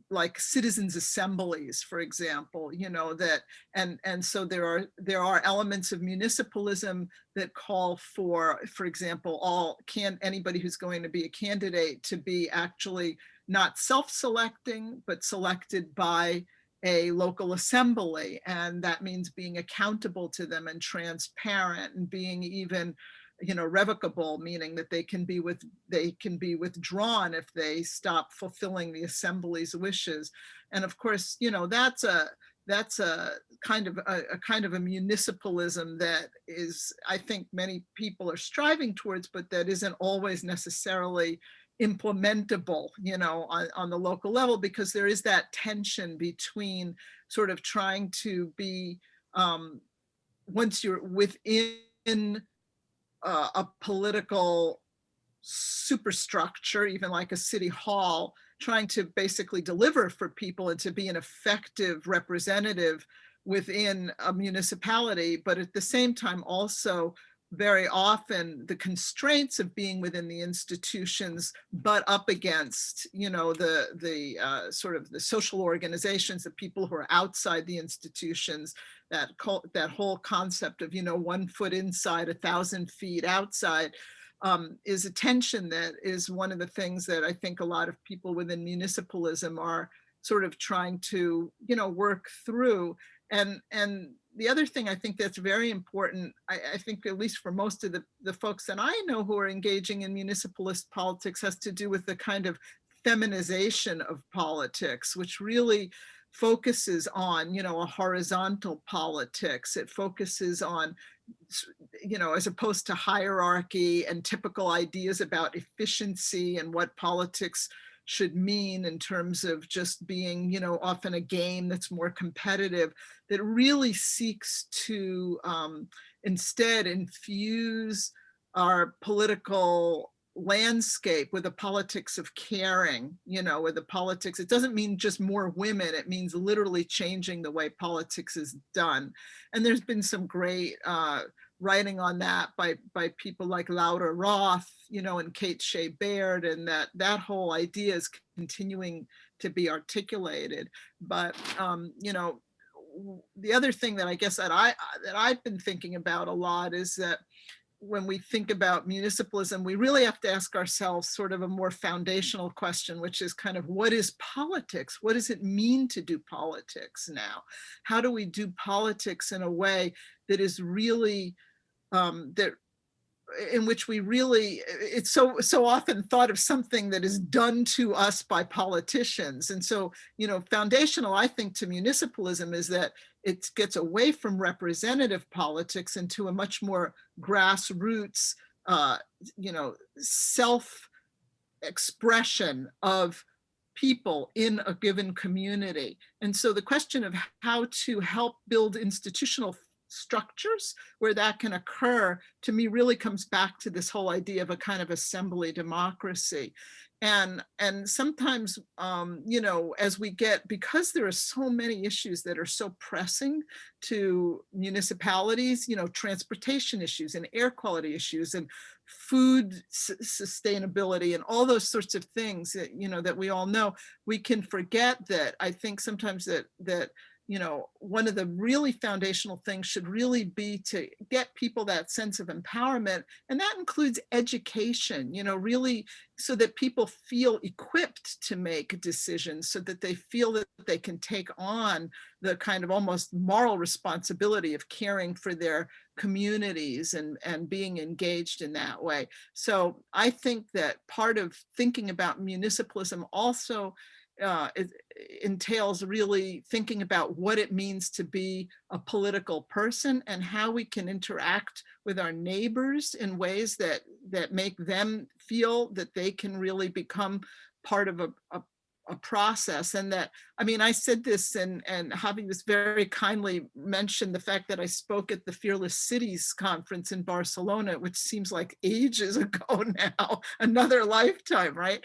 like citizens assemblies, for example, you know, that, and so there are elements of municipalism that call for example, anybody who's going to be a candidate to be actually not self-selecting, but selected by a local assembly. And that means being accountable to them and transparent, and being even, you know, revocable, meaning that they can be withdrawn if they stop fulfilling the assembly's wishes. And of course, you know, that's a kind of a municipalism that is, I think many people are striving towards, but that isn't always necessarily implementable, you know, on the local level, because there is that tension between sort of trying to be, once you're within a political superstructure, even like a city hall, trying to basically deliver for people and to be an effective representative within a municipality, but at the same time also very often the constraints of being within the institutions, but up against, you know, the sort of the social organizations, the people who are outside the institutions, that whole concept of, you know, 1 foot inside, 1,000 feet outside, is a tension that is one of the things that I think a lot of people within municipalism are sort of trying to, you know, work through. And the other thing I think that's very important, I think at least for most of the folks that I know who are engaging in municipalist politics, has to do with the kind of feminization of politics, which really focuses on, you know, a horizontal politics. It focuses on, you know, as opposed to hierarchy and typical ideas about efficiency and what politics should mean in terms of just being, you know, often a game that's more competitive, that really seeks to instead infuse our political landscape with a politics of caring, you know, with the politics. It doesn't mean just more women, it means literally changing the way politics is done. And there's been some great writing on that by people like Laura Roth, you know, and Kate Shea Baird, and that whole idea is continuing to be articulated. But you know, the other thing that I guess that I've been thinking about a lot is that when we think about municipalism, we really have to ask ourselves sort of a more foundational question, which is kind of, what is politics? What does it mean to do politics now? How do we do politics in a way that is really, in which we really, it's so often thought of something that is done to us by politicians. And so, you know, foundational, I think, to municipalism is that it gets away from representative politics into a much more grassroots, you know, self-expression of people in a given community. And so the question of how to help build institutional structures where that can occur, to me, really comes back to this whole idea of a kind of assembly democracy. And sometimes, you know, as we get, because there are so many issues that are so pressing to municipalities, you know, transportation issues and air quality issues and food sustainability and all those sorts of things that, you know, that we all know, we can forget that. I think sometimes that you know, one of the really foundational things should really be to get people that sense of empowerment. And that includes education, you know, really so that people feel equipped to make decisions, so that they feel that they can take on the kind of almost moral responsibility of caring for their communities and being engaged in that way. So I think that part of thinking about municipalism also it entails really thinking about what it means to be a political person and how we can interact with our neighbors in ways that make them feel that they can really become part of a process. And that, I mean, I said this, and Javi was very kindly mentioned the fact that I spoke at the Fearless Cities conference in Barcelona, which seems like ages ago now, another lifetime, right?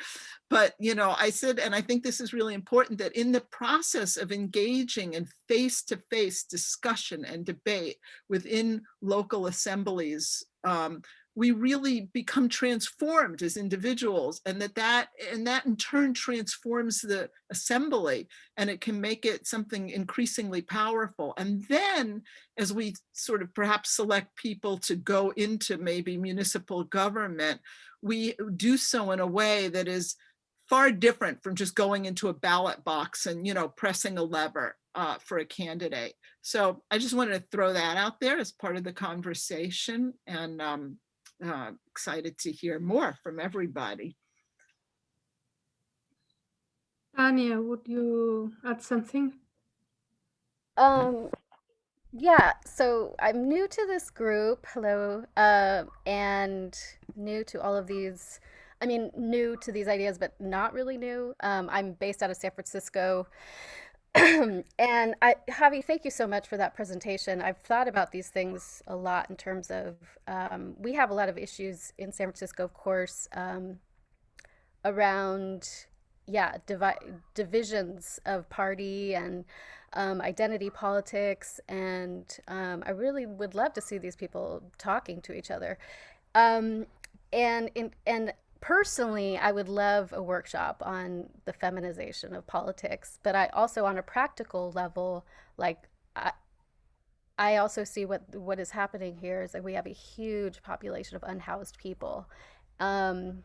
But, you know, I said, and I think this is really important, that in the process of engaging in face-to-face discussion and debate within local assemblies, we really become transformed as individuals, and that in turn transforms the assembly, and it can make it something increasingly powerful. And then as we sort of perhaps select people to go into maybe municipal government, we do so in a way that is far different from just going into a ballot box and, you know, pressing a lever for a candidate. So I just wanted to throw that out there as part of the conversation, and excited to hear more from everybody. Tanya, would you add something? Yeah, so I'm new to this group, hello, and new to all of these, I mean, new to these ideas, but not really new. I'm based out of San Francisco. And Javi, thank you so much for that presentation. I've thought about these things a lot in terms of, we have a lot of issues in San Francisco, of course, around, yeah, divisions of party and identity politics. And I really would love to see these people talking to each other. And personally, I would love a workshop on the feminization of politics, but I also, on a practical level, like I also see what is happening here is that we have a huge population of unhoused people, and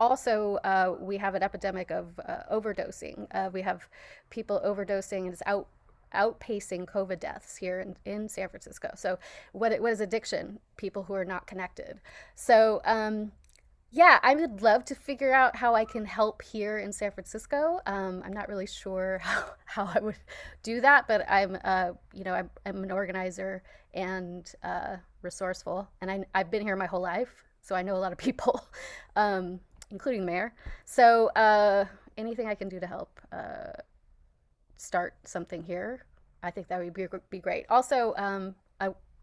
also we have an epidemic of overdosing. We have people overdosing, and it's outpacing COVID deaths here in San Francisco. So what is addiction? People who are not connected. So yeah, I would love to figure out how I can help here in San Francisco. I'm not really sure how I would do that, but I'm you know, I'm an organizer and resourceful, and I've been here my whole life, so I know a lot of people, including the mayor. So anything I can do to help start something here, I think that would be great. Also,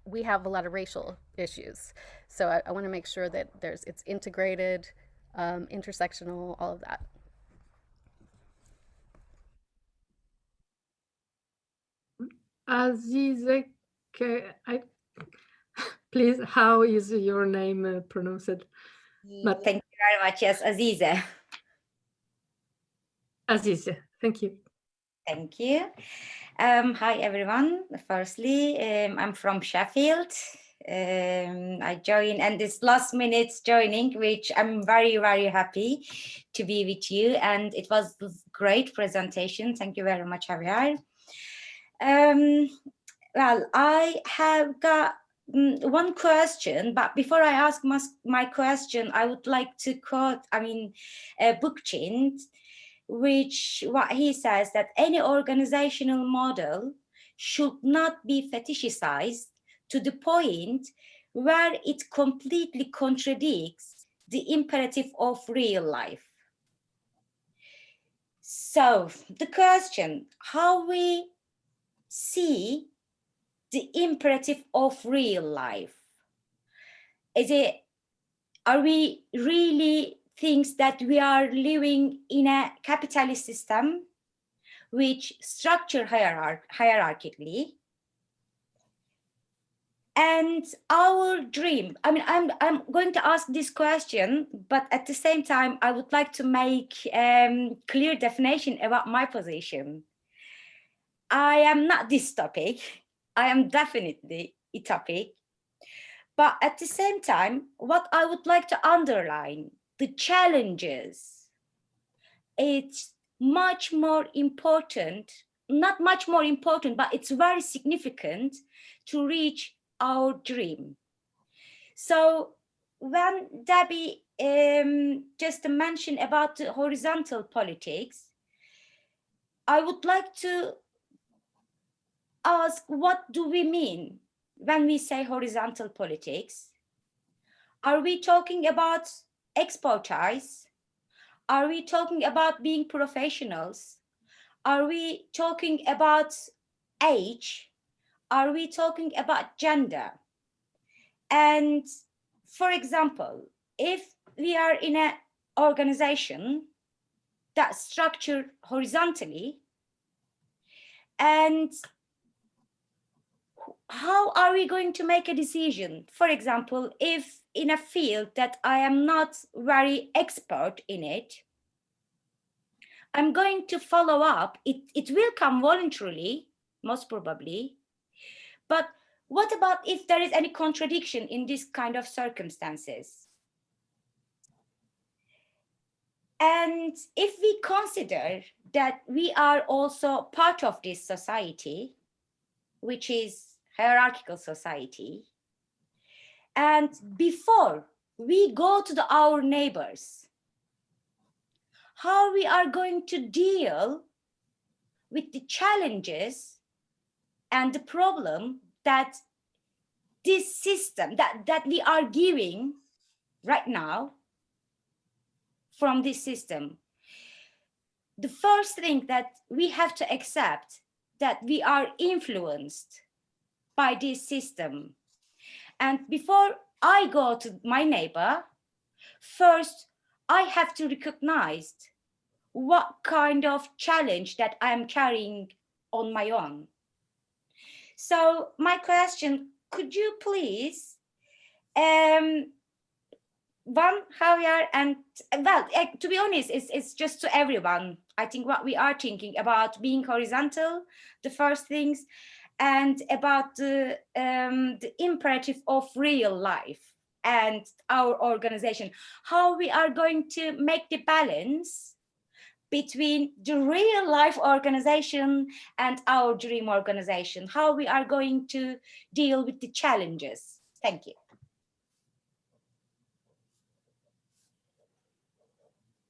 we have a lot of racial issues, so I want to make sure that it's integrated, intersectional, all of that. Azize, please, how is your name pronounced? But thank you very much. Yes, Azize. Azize, thank you. Thank you. Hi, everyone. Firstly, I'm from Sheffield. I joined, and this last minute joining, which I'm very, very happy to be with you. And it was a great presentation. Thank you very much, Javier. Well, I have got one question, but before I ask my question, I would like to quote, Bookchin, what he says, that any organizational model should not be fetishized to the point where it completely contradicts the imperative of real life. So the question, how we see the imperative of real life? Are we really think that we are living in a capitalist system which structure hierarchically? And our dream, I mean, I'm going to ask this question, but at the same time, I would like to make clear definition about my position. I am not dystopic. I am definitely utopic. But at the same time, what I would like to underline, the challenges, it's much more important, not much more important, but it's very significant to reach our dream. So when Debbie just mentioned about the horizontal politics, I would like to ask, what do we mean when we say horizontal politics? Are we talking about expertise? Are we talking about being professionals? Are we talking about age? Are we talking about gender? And for example, if we are in an organization that's structured horizontally, and how are we going to make a decision? For example, if in a field that I am not very expert in it, I'm going to follow up. It will come voluntarily, most probably. But what about if there is any contradiction in this kind of circumstances? And if we consider that we are also part of this society, which is hierarchical society, and before we go to our neighbors, how we are going to deal with the challenges and the problem that this system that we are giving right now from this system. The first thing that we have to accept that we are influenced by this system. And before I go to my neighbor, first I have to recognize what kind of challenge that I am carrying on my own. So my question, could you please, Javier, and well, to be honest, it's just to everyone. I think what we are thinking about being horizontal, the first things, and about the imperative of real life and our organization, how we are going to make the balance between the real life organization and our dream organization, how we are going to deal with the challenges. Thank you.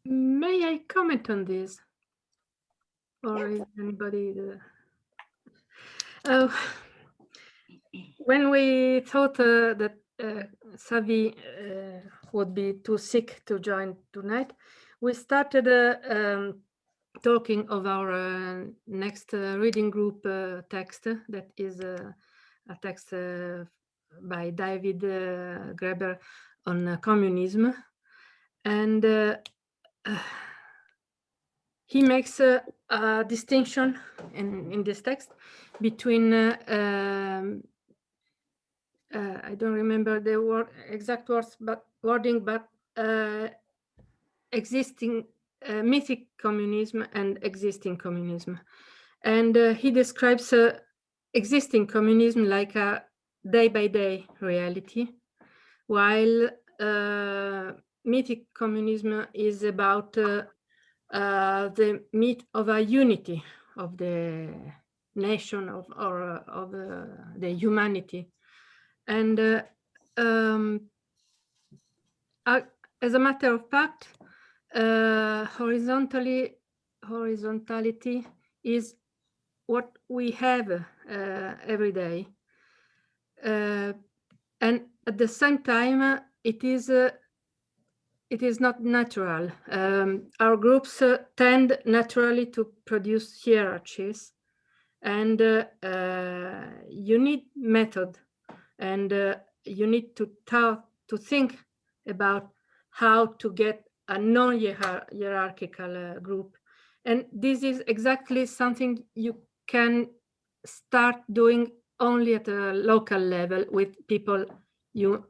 May I comment on this? Or is anybody when we thought that Xavi would be too sick to join tonight, we started talking of our next reading group text, that is a text by David Graeber on communism. And he makes a distinction in this text between I don't remember the exact wording, but existing mythic communism and existing communism. And he describes existing communism like a day-by-day reality, while mythic communism is about the myth of a unity of the nation or of the humanity. And as a matter of fact, horizontality is what we have every day. And at the same time, it is not natural. Our groups tend naturally to produce hierarchies, and you need method, and you need to think about how to get a non-hierarchical group. And this is exactly something you can start doing only at a local level with people you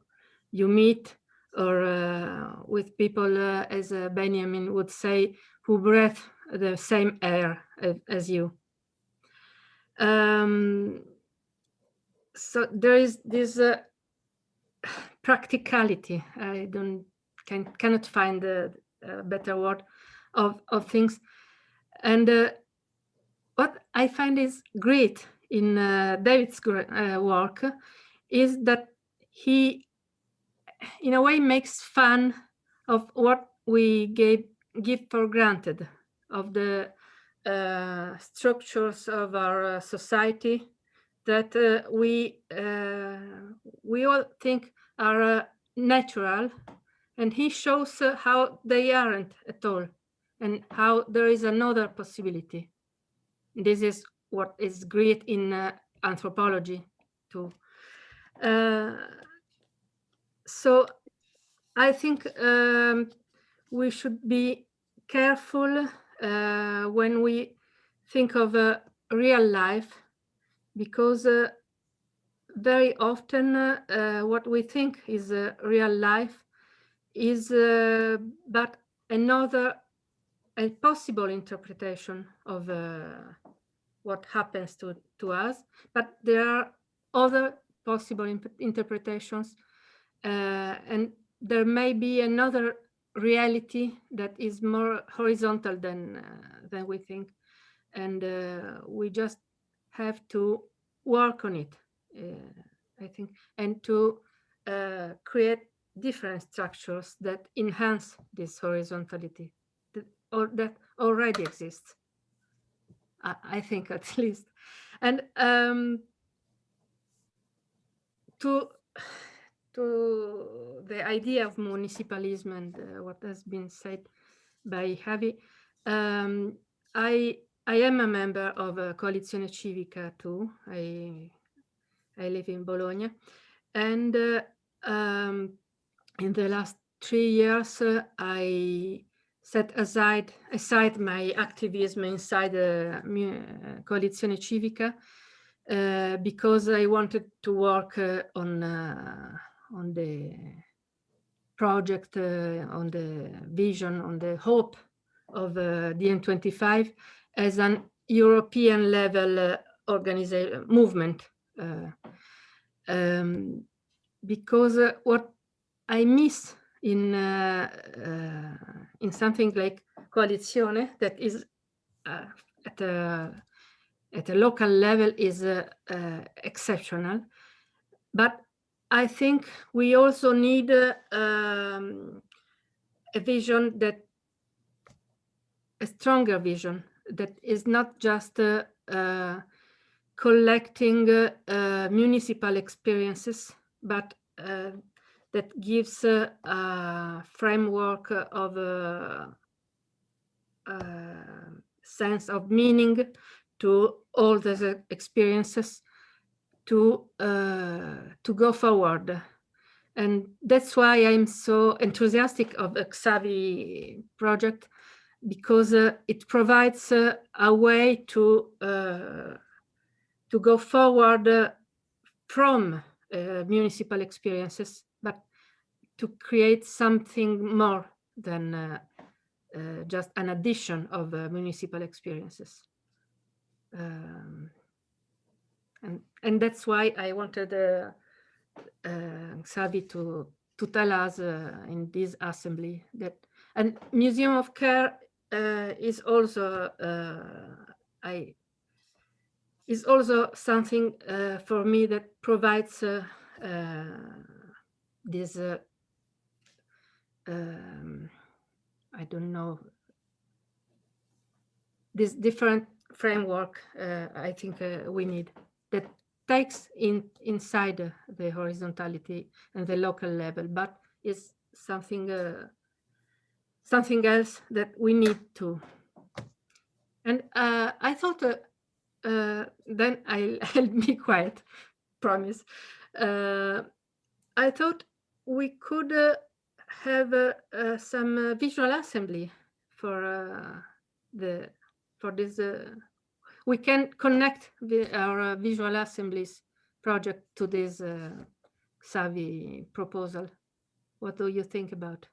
meet, or with people, as Benjamin would say, who breathe the same air as you. So there is this practicality. I cannot find a better word of things. And what I find is great in David's work is that he, in a way, makes fun of what we give for granted, of the structures of our society that we all think are natural, and he shows how they aren't at all, and how there is another possibility. This is what is great in anthropology too. So I think we should be careful when we think of real life, because very often what we think is real life is but a possible interpretation of what happens to us, but there are other possible interpretations, and there may be another reality that is more horizontal than we think, and we just have to work on it, I think, and to create different structures that enhance this horizontality that already exists, I think, at least. And to the idea of municipalism and what has been said by Xavi, I am a member of Coalizione Civica too. I live in Bologna, and in the last 3 years, I set aside my activism inside the Coalizione Civica because I wanted to work on the project, on the vision, on the hope of DiEM25 as an European level organization movement. Because what I miss in something like Coalizione, that is at a local level, is exceptional. But I think we also need a vision, a stronger vision, that is not just collecting municipal experiences, but that gives a framework of sense of meaning to all the experiences to go forward. And that's why I'm so enthusiastic of the Xavi project, because it provides a way to go forward from municipal experiences, but to create something more than just an addition of municipal experiences. And that's why I wanted Xavi to tell us in this assembly that, and Museum of Care is also something for me that provides this I don't know, this different framework I think we need, that takes inside the horizontality and the local level, but is something else that we need to. And I thought then I'll be quiet, promise. I thought we could have some visual assembly for this. We can connect our visual assemblies project to this Xavi proposal. What do you think about?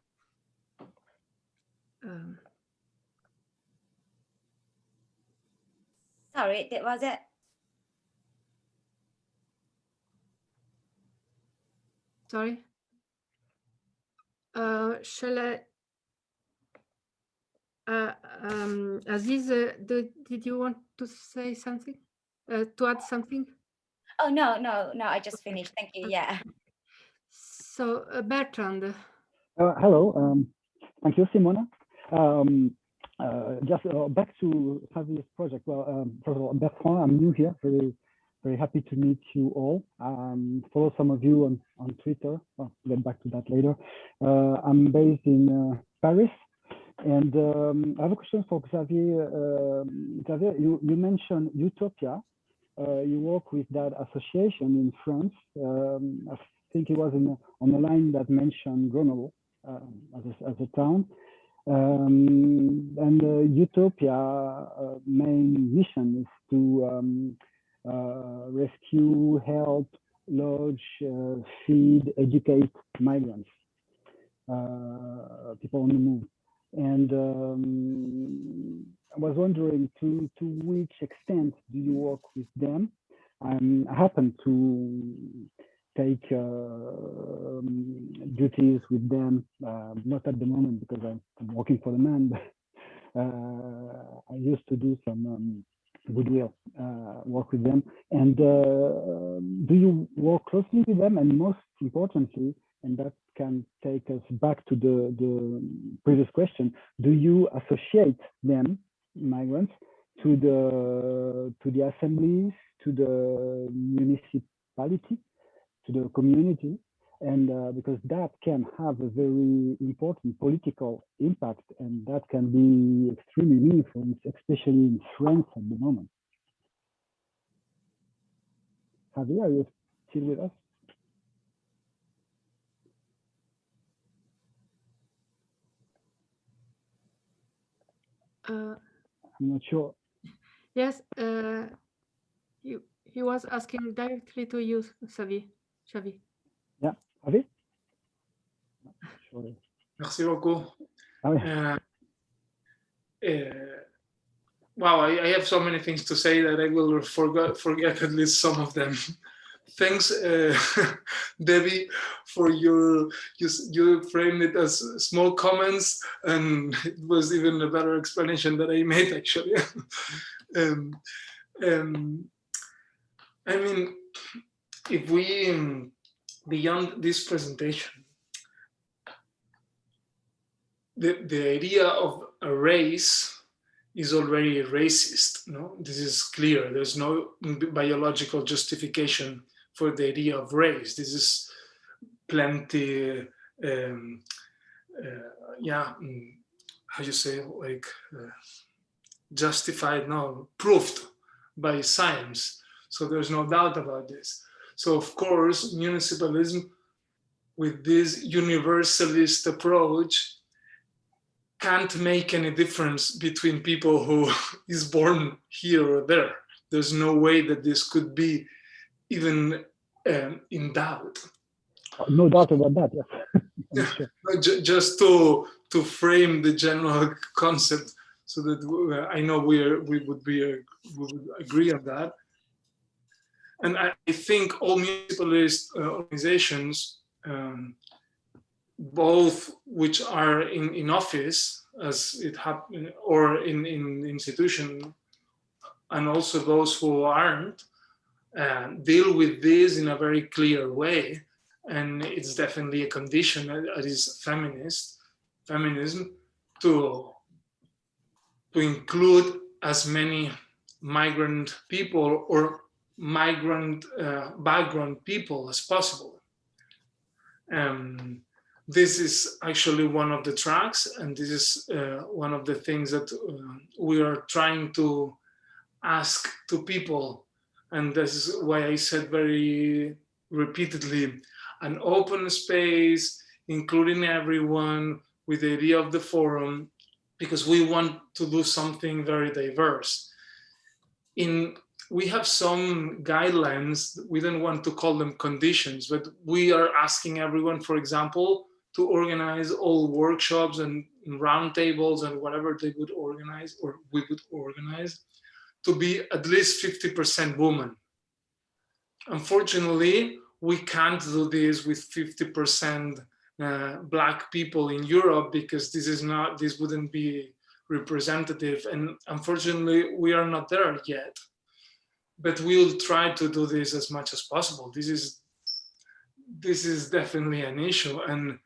Sorry, that was it. Sorry. Shall I? Aziz, did you want to say something? To add something? Oh, no, I just finished. Thank you. Yeah. So, Bertrand. Hello. Thank you, Simona. Just back to Javi's project. Well, first of all, Bertrand, I'm new here. Very happy to meet you all. Follow some of you on Twitter. I'll get back to that later. I'm based in Paris. And I have a question for Xavier. Xavier, you mentioned Utopia. You work with that association in France. I think it was on the line that mentioned Grenoble as a town. And Utopia main mission is to rescue, help, lodge, feed, educate migrants, people on the move. And I was wondering to which extent do you work with them? I happen to take duties with them, not at the moment because I'm working for the man, but I used to do some goodwill work with them. And do you work closely with them? And most importantly, and that can take us back to the previous question, do you associate them, migrants, to the assemblies, to the municipality, to the community? And because that can have a very important political impact, and that can be extremely meaningful, especially in France at the moment. Javier, are you still with us? I'm not sure. Yes, he was asking directly to you, Xavi. Yeah, Javi? Sure. Merci beaucoup. Oh, yeah. Wow, I have so many things to say that I will forget at least some of them. Thanks, Debbie, for you framed it as small comments, and it was even a better explanation that I made actually. I mean, if we, beyond this presentation, the idea of a race is already racist. No, this is clear. There's no biological justification for the idea of race. This is plenty, how you say, like justified, no, proved by science. So there's no doubt about this. So of course, municipalism with this universalist approach can't make any difference between people who is born here or there. There's no way that this could be even in doubt. No doubt about that, yes. Sure. Just to frame the general concept so that I know we would agree on that. And I think all municipalist organizations, both which are in office, as it happened, or in institution, and also those who aren't, deal with this in a very clear way. And it's definitely a condition that is feminism to include as many migrant people or migrant background people as possible. This is actually one of the tracks, and this is one of the things that we are trying to ask to people, and this is why I said very repeatedly, an open space, including everyone, with the idea of the forum, because we want to do something very diverse. We have some guidelines, we don't want to call them conditions, but we are asking everyone, for example, to organize all workshops and roundtables and whatever they would organize, or we would organize, to be at least 50% women. Unfortunately, we can't do this with 50% Black people in Europe, because this wouldn't be representative. And unfortunately, we are not there yet. But we'll try to do this as much as possible. This is definitely an issue. And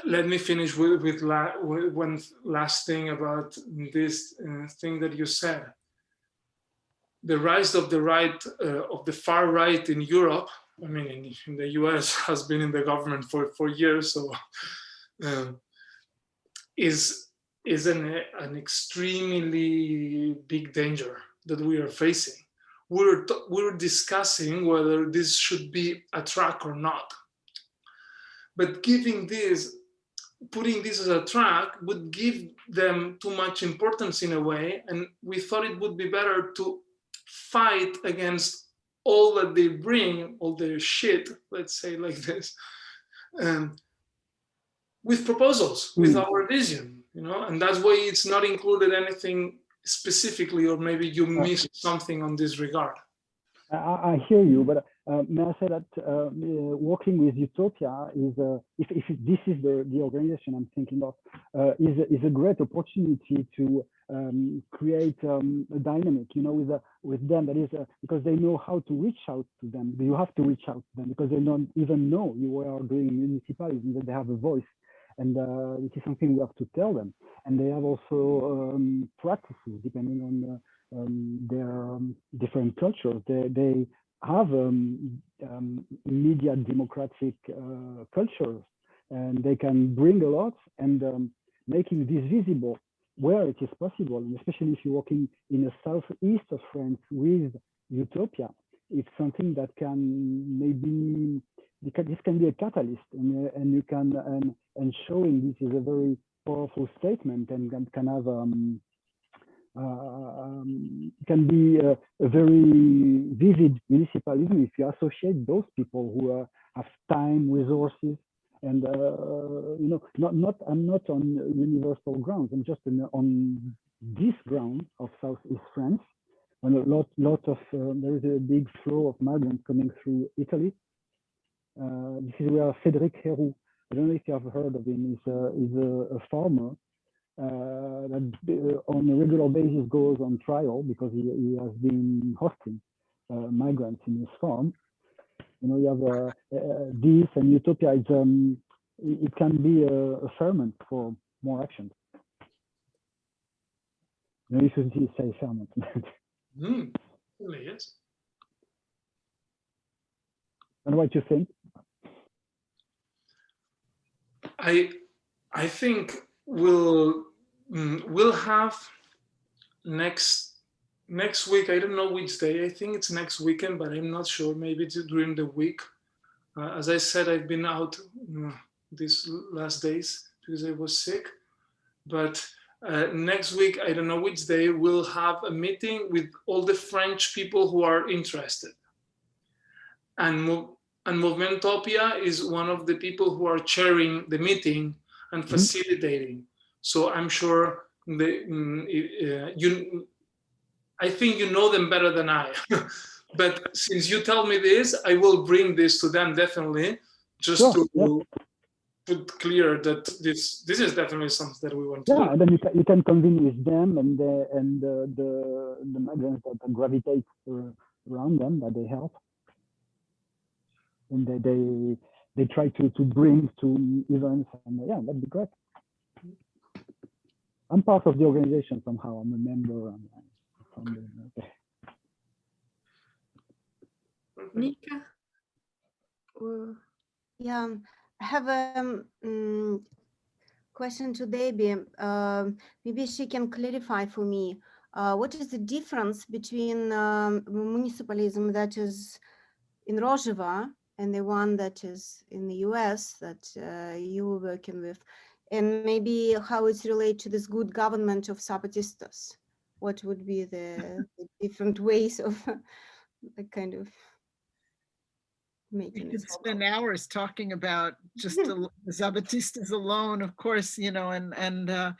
let me finish with one last thing about this thing that you said. The rise of the right, of the far right in Europe, I mean, in the US, has been in the government for years, so is an extremely big danger that we are facing. We're discussing whether this should be a track or not. But putting this as a track would give them too much importance in a way, and we thought it would be better to fight against all that they bring, all their shit, let's say like this, with proposals, with our vision, and that's why it's not included anything specifically, or maybe you missed something on this regard. I hear you, but may I say that working with Utopia is, if this is the organization I'm thinking of, is a great opportunity to create a dynamic, with them. That is because they know how to reach out to them. You have to reach out to them because they don't even know you are doing municipalism, that they have a voice. And this is something we have to tell them. And they have also practices depending on their different cultures. They have media democratic cultures, and they can bring a lot, and making this visible where it is possible, and especially if you're working in the southeast of France with Utopia, it's something that can maybe, this can be a catalyst, and you can, and showing this is a very powerful statement, and can have can be a very vivid municipalism if you associate those people who have time, resources, and I'm not on universal grounds. I'm just on this ground of Southeast France, when a lot of there is a big flow of migrants coming through Italy. This is where Cédric Héroux, I don't know if you have heard of him, is a farmer that on a regular basis goes on trial because he has been hosting migrants in his farm. You have this, and Utopia, it can be a ferment for more action. You should say ferment. Really is. And what you think? I think we'll have next week. I don't know which day. I think it's next weekend, but I'm not sure. Maybe it's during the week. As I said, I've been out these last days because I was sick. But next week, I don't know which day, we'll have a meeting with all the French people who are interested. And Movementopia is one of the people who are chairing the meeting and facilitating. So I'm sure I think you know them better than I. But since you tell me this, I will bring this to them definitely, just to put clear that this is definitely something that we want to do. And then you can convene with them and the migrants that gravitate around them, that they help, and they try to bring to events, and that'd be great. I'm part of the organization somehow. I'm a member. Okay. Nika? Yeah, I have a question to Debbie. Maybe she can clarify for me. what is the difference between municipalism that is in Rojava and the one that is in the US that you were working with, and maybe how it's related to this good government of Zapatistas? What would be the different ways of kind of We making could it spend hours talking about just the Zapatistas alone, of course, you know, and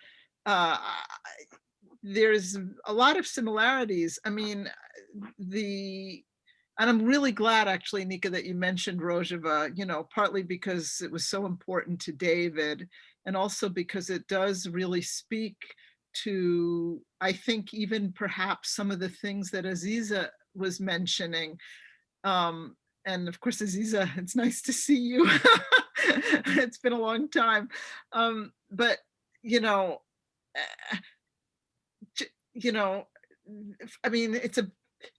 there's a lot of similarities. I mean, and I'm really glad actually, Nika, that you mentioned Rojava, you know, partly because it was so important to David, and also because it does really speak to, I think, even perhaps some of the things that Aziza was mentioning. And of course, Aziza, it's nice to see you. It's been a long time. But, you know, I mean,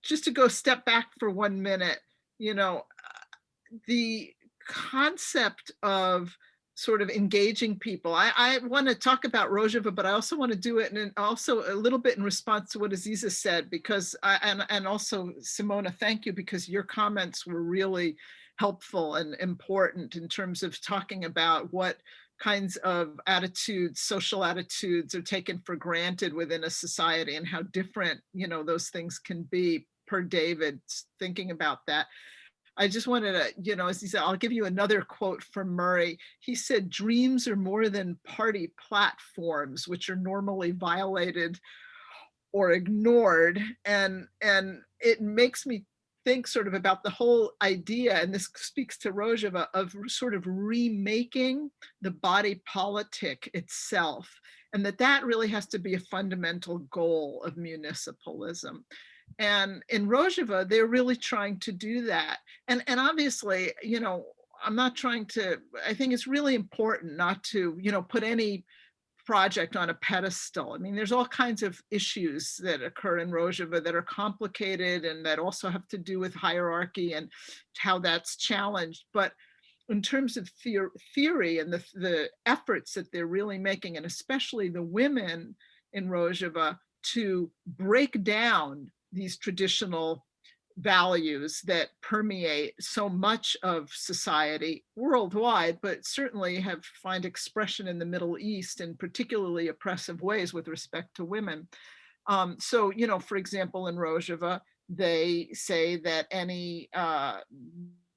just to go step back for 1 minute, you know, the concept of sort of engaging people. I want to talk about Rojava, but I also want to do it, and also a little bit in response to what Aziza said, because and also Simona, thank you, because your comments were really helpful and important in terms of talking about what kinds of attitudes, social attitudes, are taken for granted within a society, and how different, you know, those things can be per David, thinking about that. I just wanted to, you know, as he said, I'll give you another quote from Murray. He said, "Dreams are more than party platforms, which are normally violated or ignored." And it makes me think sort of about the whole idea, and this speaks to Rojava, of sort of remaking the body politic itself, and that really has to be a fundamental goal of municipalism. And in Rojava, they're really trying to do that. And obviously, you know, I'm not trying to, I think it's really important not to, you know, put any project on a pedestal. I mean, there's all kinds of issues that occur in Rojava that are complicated and that also have to do with hierarchy and how that's challenged. But in terms of theory and the efforts that they're really making, and especially the women in Rojava, to break down these traditional values that permeate so much of society worldwide, but certainly find expression in the Middle East in particularly oppressive ways with respect to women. So, you know, for example, in Rojava, they say that any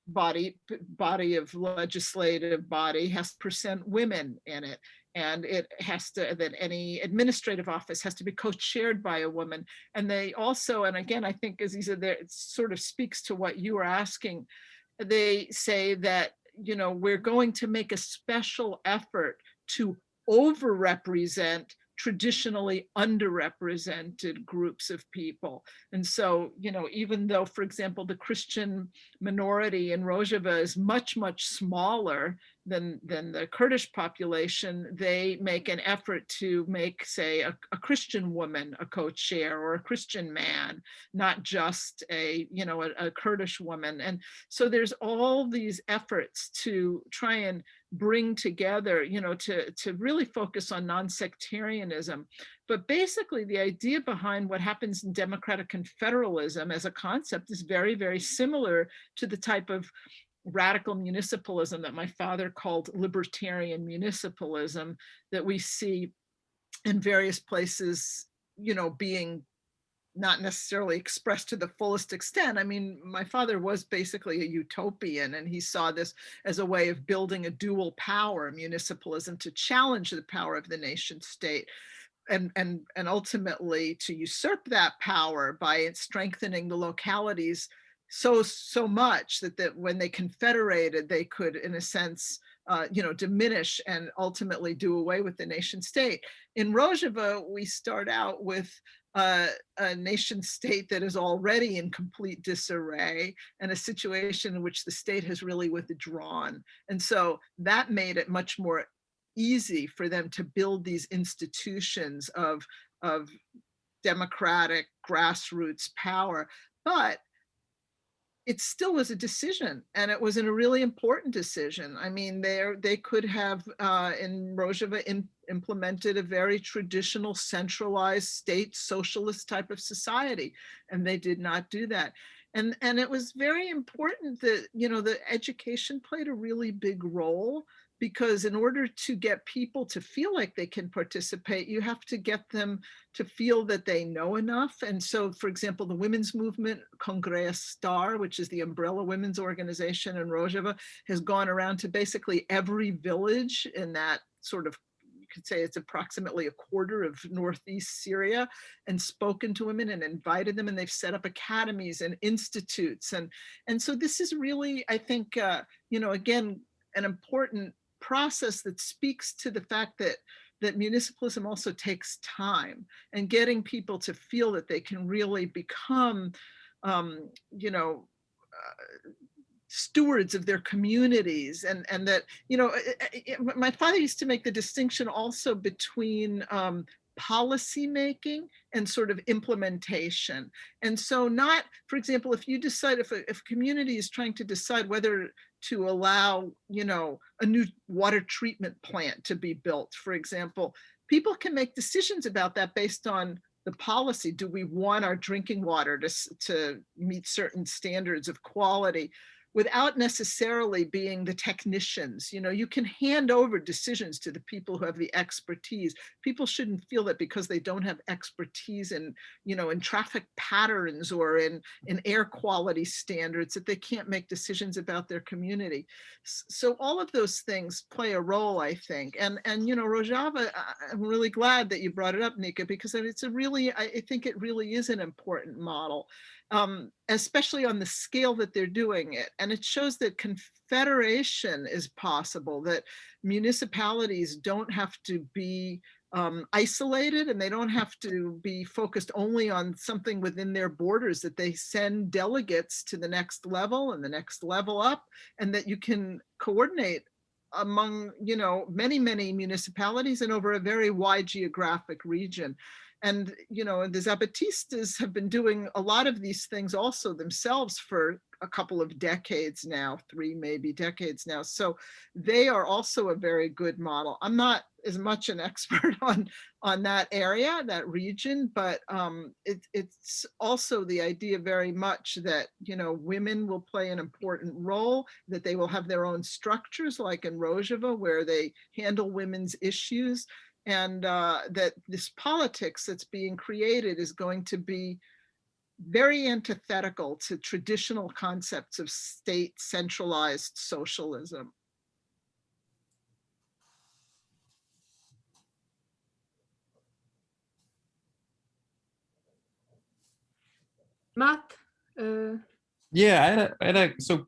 body of legislative body has % women in it. And it has to, that any administrative office has to be co-chaired by a woman. And they also, and again, I think as he said there, it sort of speaks to what you were asking. They say that, you know, we're going to make a special effort to overrepresent traditionally underrepresented groups of people. And so, you know, even though, for example, the Christian minority in Rojava is much, much smaller than the Kurdish population, they make an effort to make, say, a Christian woman a co-chair, or a Christian man, not just a Kurdish woman. And so there's all these efforts to try and bring together, you know, to really focus on non-sectarianism. But basically the idea behind what happens in democratic confederalism as a concept is very, very similar to the type of radical municipalism that my father called libertarian municipalism that we see in various places, you know, being not necessarily expressed to the fullest extent. I mean, my father was basically a utopian, and he saw this as a way of building a dual power, municipalism, to challenge the power of the nation state, and ultimately to usurp that power by strengthening the localities so much that when they confederated, they could, in a sense, you know, diminish and ultimately do away with the nation state. In Rojava, we start out with a nation state that is already in complete disarray, and a situation in which the state has really withdrawn. And so that made it much more easy for them to build these institutions of democratic grassroots power. But it still was a decision, and it was a really important decision. I mean, they could have in Rojava implemented a very traditional centralized state socialist type of society, and they did not do that. And it was very important that, you know, the education played a really big role, because in order to get people to feel like they can participate, you have to get them to feel that they know enough. And so, for example, the women's movement, Congrea Star, which is the umbrella women's organization in Rojava, has gone around to basically every village in that sort of, you could say it's approximately a quarter of northeast Syria, and spoken to women and invited them, and they've set up academies and institutes. And so this is really, I think, you know, again, an important process that speaks to the fact that municipalism also takes time, and getting people to feel that they can really become, you know, stewards of their communities, and that, you know, my father used to make the distinction also between policy making and sort of implementation. And so not, for example, if you decide, if a community is trying to decide whether to allow, you know, a new water treatment plant to be built, for example, people can make decisions about that based on the policy. Do we want our drinking water to meet certain standards of quality, without necessarily being the technicians? You know, you can hand over decisions to the people who have the expertise. People shouldn't feel that because they don't have expertise in, you know, in traffic patterns or in air quality standards, that they can't make decisions about their community. So all of those things play a role, I think. And you know, Rojava, I'm really glad that you brought it up, Nika, because it's a really, I think it really is an important model. Especially on the scale that they're doing it. And it shows that confederation is possible, that municipalities don't have to be isolated, and they don't have to be focused only on something within their borders, that they send delegates to the next level and the next level up, and that you can coordinate among, you know, many municipalities and over a very wide geographic region. And, you know, the Zapatistas have been doing a lot of these things also themselves for a couple of decades now, 3 maybe decades now. So they are also a very good model. I'm not as much an expert on that area, that region, but it's also the idea very much that, you know, women will play an important role, that they will have their own structures, like in Rojava, where they handle women's issues. And that this politics that's being created is going to be very antithetical to traditional concepts of state centralized socialism. Matt? Yeah, so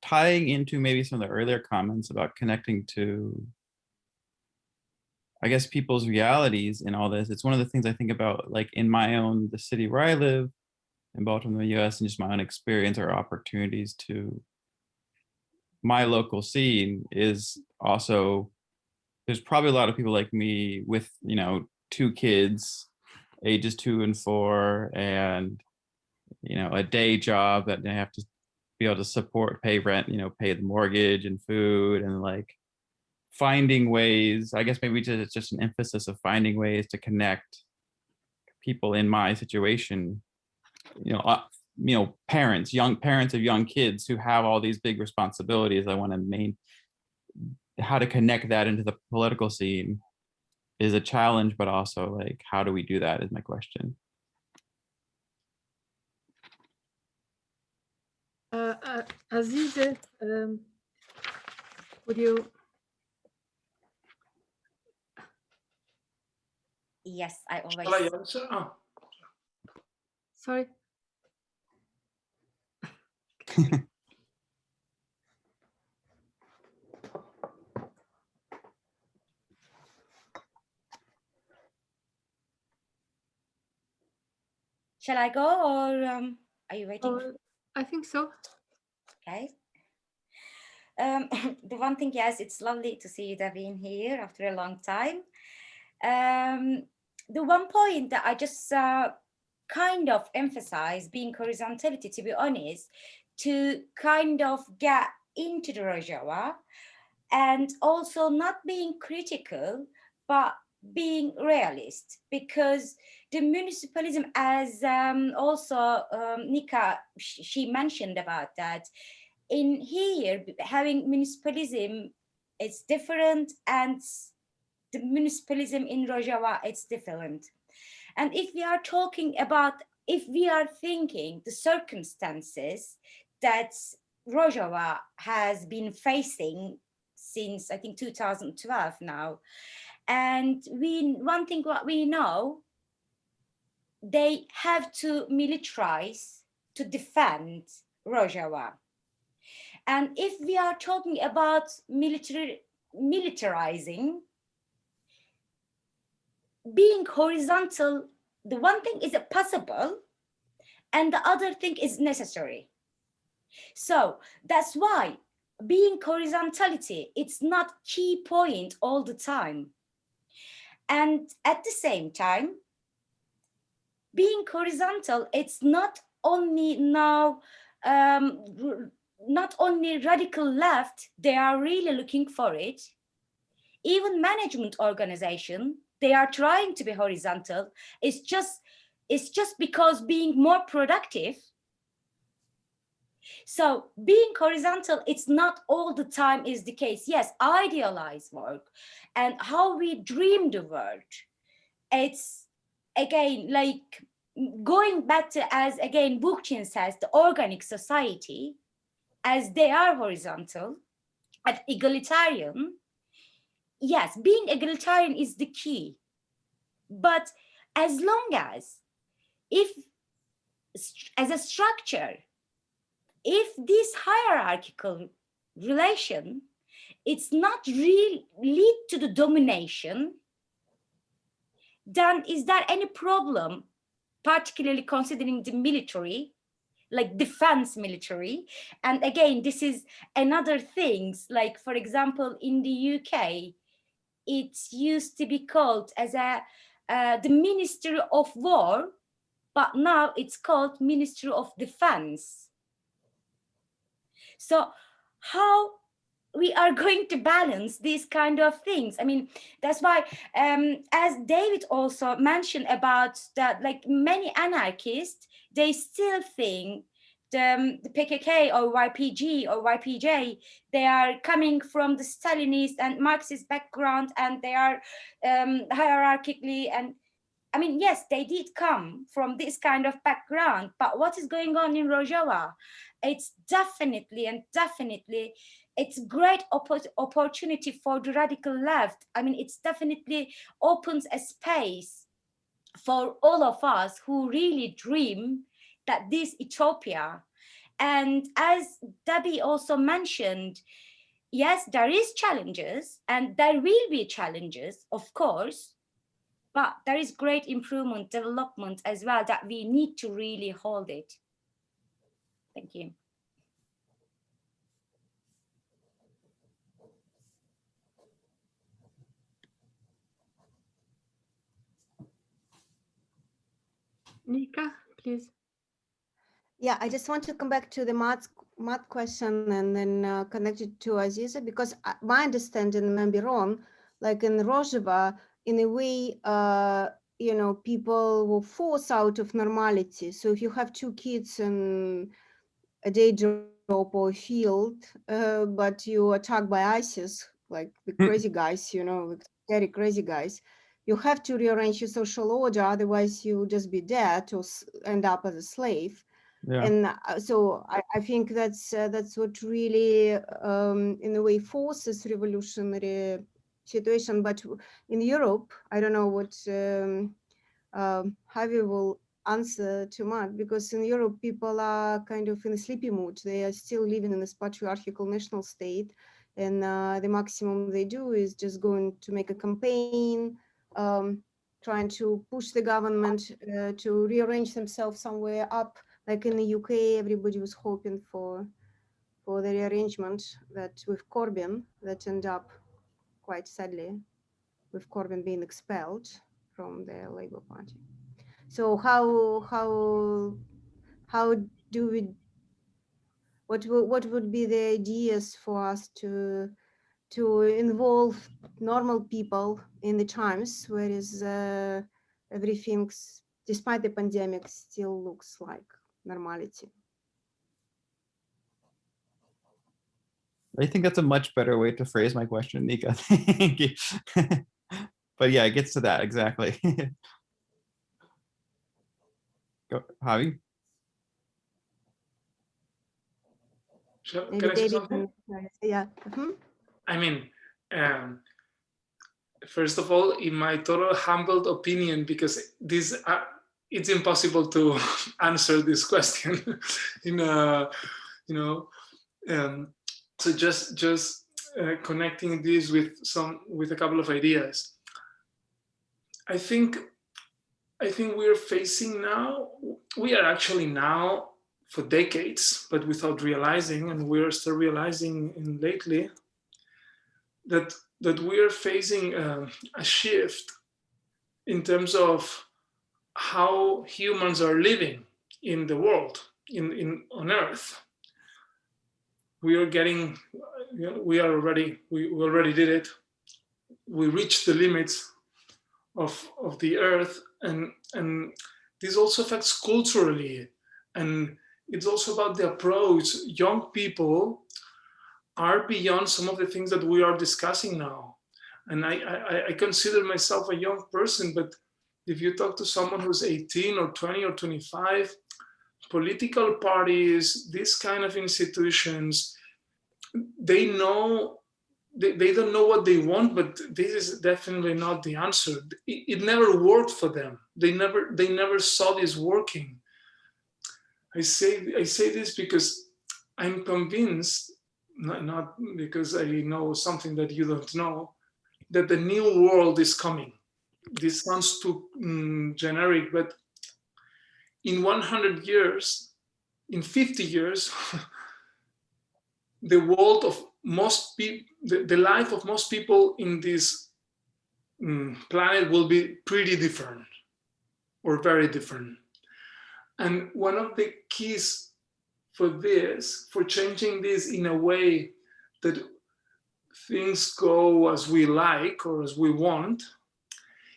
tying into maybe some of the earlier comments about connecting to, I guess, people's realities in all this, it's one of the things I think about, like in the city where I live, in Baltimore, US, and just my own experience or opportunities to my local scene is also, there's probably a lot of people like me with, you know, 2 kids, ages 2 and 4, and, you know, a day job that they have to be able to support, pay rent, you know, pay the mortgage and food, and like finding ways, I guess maybe it's just an emphasis of finding ways to connect people in my situation, you know, parents, young parents of young kids who have all these big responsibilities. I want to how to connect that into the political scene is a challenge, but also like, how do we do that is my question. Azize, would you? Yes, I always. Shall I answer? Oh. Sorry. Shall I go, or are you waiting? I think so. Okay. The one thing, yes, it's lovely to see you, Davin, here after a long time. The one point that I just kind of emphasize being horizontality, to be honest, to kind of get into the Rojava, and also not being critical, but being realist, because the municipalism, as also Nika, she mentioned about that, in here, having municipalism, it's different, and the municipalism in Rojava, it's different. And if we are talking about, if we are thinking the circumstances that Rojava has been facing since, I think, 2012 now, and one thing what we know, they have to militarize to defend Rojava. And if we are talking about militarizing, being horizontal, the one thing is possible, and the other thing is necessary. So that's why being horizontality, it's not key point all the time. And at the same time, being horizontal, it's not only now, not only radical left, they are really looking for it. Even management organization, they are trying to be horizontal. It's just because being more productive. So being horizontal, it's not all the time is the case. Yes, idealized work and how we dream the world. It's again, like going back to, as again, Bookchin says, the organic society, as they are horizontal and egalitarian. Yes, being egalitarian is the key. But as long as, if as a structure, if this hierarchical relation, it's not really lead to the domination, then is there any problem, particularly considering the military, like defense military? And again, this is another things, like for example, in the UK, it used to be called as the Ministry of War, but now it's called Ministry of Defense. So how we are going to balance these kind of things? I mean, that's why, as David also mentioned about that, like many anarchists, they still think the PKK or YPG or YPJ, they are coming from the Stalinist and Marxist background, and they are hierarchically, and I mean, yes, they did come from this kind of background, but what is going on in Rojava? It's definitely, it's great opportunity for the radical left. I mean, it's definitely opens a space for all of us who really dream that this utopia. And as Debbie also mentioned, yes, there is challenges, and there will be challenges, of course, but there is great improvement, development as well, that we need to really hold it. Thank you. Nika, please. Yeah, I just want to come back to the math question and then connect it to Aziza, because my understanding may be wrong, like in Rojava, in a way, you know, people were forced out of normality. So if you have two kids in a day job or a field, but you are attacked by ISIS, like the crazy guys, you know, like very crazy guys, you have to rearrange your social order, otherwise you just be dead or end up as a slave. Yeah. And so I think that's what really, in a way, forces revolutionary situation. But in Europe, I don't know what Javi will answer to Mark, because in Europe, people are kind of in a sleepy mood. They are still living in this patriarchal national state. And the maximum they do is just going to make a campaign, trying to push the government to rearrange themselves somewhere up. Like in the UK, everybody was hoping for the rearrangement that with Corbyn, that ended up quite sadly with Corbyn being expelled from the Labour Party. So how do we what would be the ideas for us to involve normal people in the times where is everything, despite the pandemic, still looks like normality? I think that's a much better way to phrase my question, Nika. Thank you. But yeah, it gets to that exactly. Go, Javi. Can I say something? Yeah. I mean, first of all, in my total humbled opinion, because this it's impossible to answer this question in a, so just connecting this with a couple of ideas. I think we are actually now for decades, but without realizing, and we're still realizing lately, that we are facing a shift in terms of how humans are living in the world, on Earth. We already did it. We reached the limits of the Earth, and this also affects culturally, and it's also about the approach. Young people are beyond some of the things that we are discussing now. And I consider myself a young person, but if you talk to someone who's 18 or 20 or 25, political parties, these kind of institutions, they know, they don't know what they want, but this is definitely not the answer. It never worked for them. They never saw this working. I say this because I'm convinced, not because I know something that you don't know, that the new world is coming. This sounds too generic, but in 100 years, in 50 years, the world of most people, the life of most people in this planet will be pretty different, or very different. And one of the keys for this, for changing this in a way that things go as we like or as we want,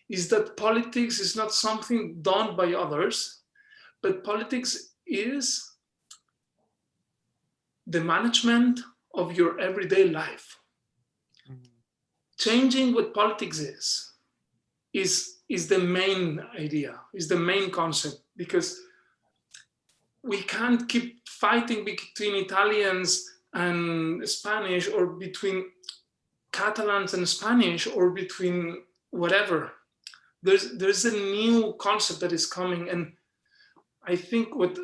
is that politics is not something done by others, but politics is the management of your everyday life. Mm-hmm. Changing what politics is the main idea, is the main concept, because we can't keep fighting between Italians and Spanish, or between Catalans and Spanish, or between whatever. There's a new concept that is coming, and I think what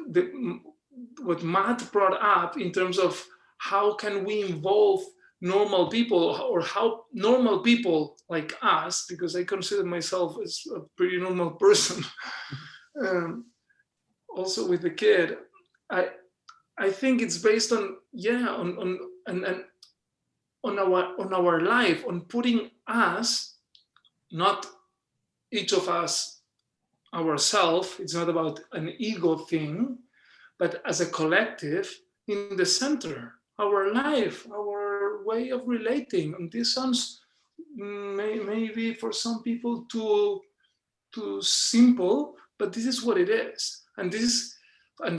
Matt brought up in terms of how can we involve normal people, or how normal people like us, because I consider myself as a pretty normal person, also with the kid, I think it's based on our life, on putting us, not each of us ourselves. It's not about an ego thing, but as a collective in the center, our life, our way of relating. And this sounds maybe for some people too simple, but this is what it is. And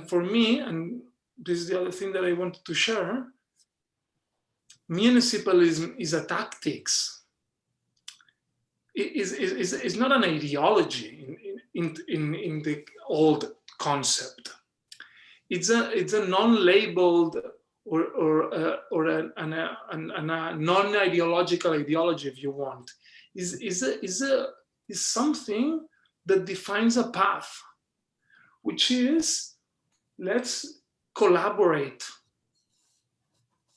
for me, and this is the other thing that I wanted to share, municipalism is a tactics. It's not an ideology in the old concept. It's a non-labeled or a non-ideological ideology, if you want. Is something that defines a path, which is let's collaborate.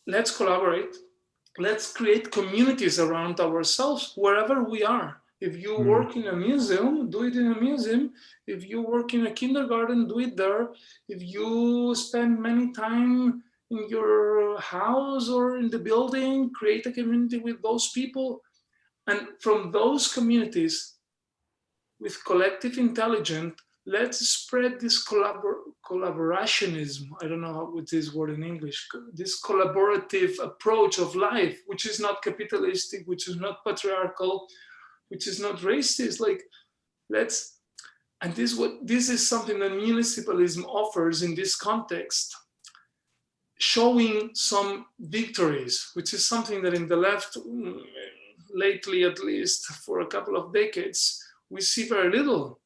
Let's create communities around ourselves wherever we are. If you work in a museum, do it in a museum. If you work in a kindergarten, do it there. If you spend many time in your house or in the building, create a community with those people. And from those communities, with collective intelligence, let's spread this collaborationism. I don't know what this word in English, this collaborative approach of life, which is not capitalistic, which is not patriarchal, which is not racist. Like, let's, and this is something that municipalism offers in this context, showing some victories, which is something that in the left, lately at least for a couple of decades, we see very little.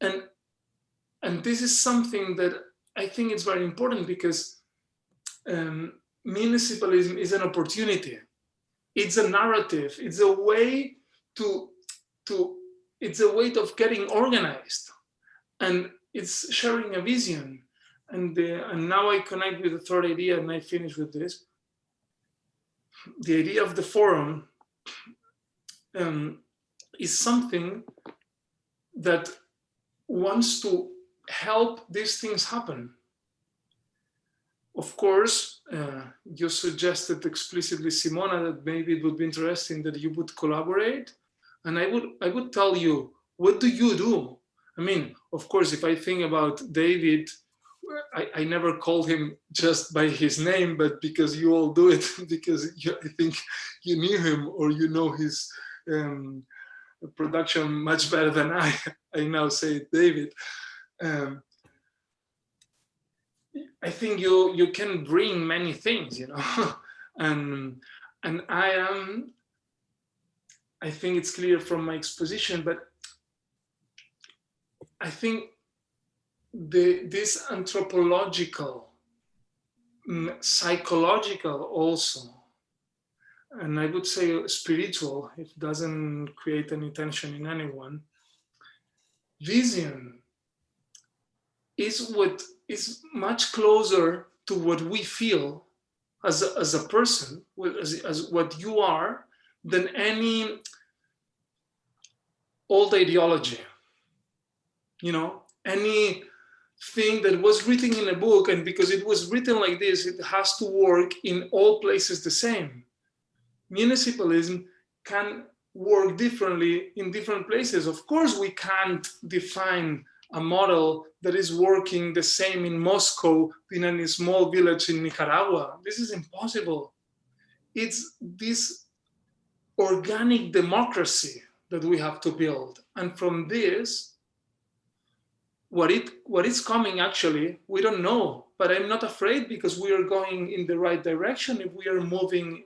And this is something that I think is very important, because municipalism is an opportunity. It's a narrative. It's a way it's a way of getting organized, and it's sharing a vision. And now I connect with the third idea, and I finish with this. The idea of the forum is something that wants to help these things happen. Of course, you suggested explicitly, Simona, that maybe it would be interesting that you would collaborate. And I would tell you, what do you do? I mean, of course, if I think about David, I never called him just by his name, but because you all do it, because I think you knew him, or you know his production much better than I now say David. I think you can bring many things, you know, and I think it's clear from my exposition, but I think this anthropological, psychological also, and I would say spiritual, if it doesn't create any tension in anyone, vision is what is much closer to what we feel as a person, as what you are, than any old ideology. You know, anything that was written in a book, and because it was written like this, it has to work in all places the same. Municipalism can work differently in different places. Of course, we can't define a model that is working the same in Moscow in a small village in Nicaragua. This is impossible. It's this organic democracy that we have to build. And from this, what is coming, actually, we don't know, but I'm not afraid, because we are going in the right direction. If we are moving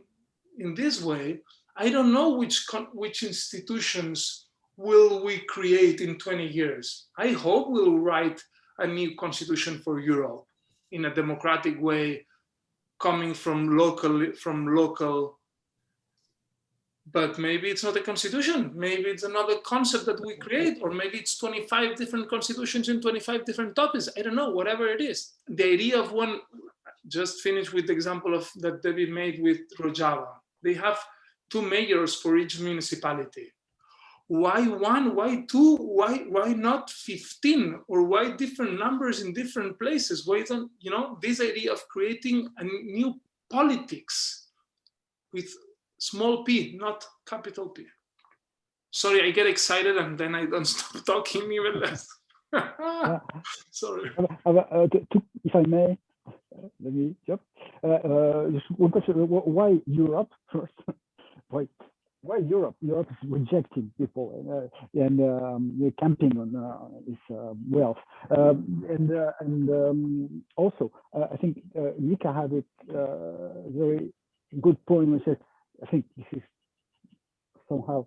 in this way, I don't know which institutions will we create in 20 years. I hope we'll write a new constitution for Europe in a democratic way, coming from local, but maybe it's not a constitution. Maybe it's another concept that we create, or maybe it's 25 different constitutions in 25 different topics. I don't know, whatever it is. The idea of one, just finish with the example of that David made with Rojava. They have 2 mayors for each municipality. Why 1? Why 2? Why not 15? Or why different numbers in different places? Why don't, you know, this idea of creating a new politics with small p, not capital P. Sorry, I get excited and then I don't stop talking even less. Sorry. If I may, let me jump. Just one question: why Europe first? Why Europe? Europe is rejecting people and camping on this wealth. Also, I think Nika had a very good point when she said, I think this is somehow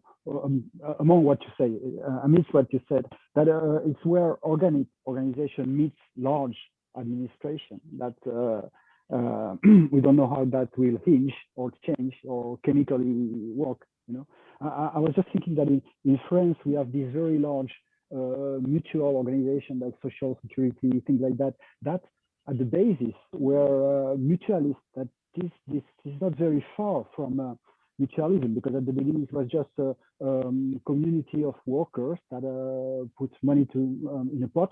among what you say, amidst what you said, that it's where organization meets large administration. That we don't know how that will hinge or change or chemically work. You know, I was just thinking that in France we have these very large mutual organizations like social security, things like that. That at the basis were mutualists. That this is not very far from mutualism, because at the beginning it was just a community of workers that put money in a pot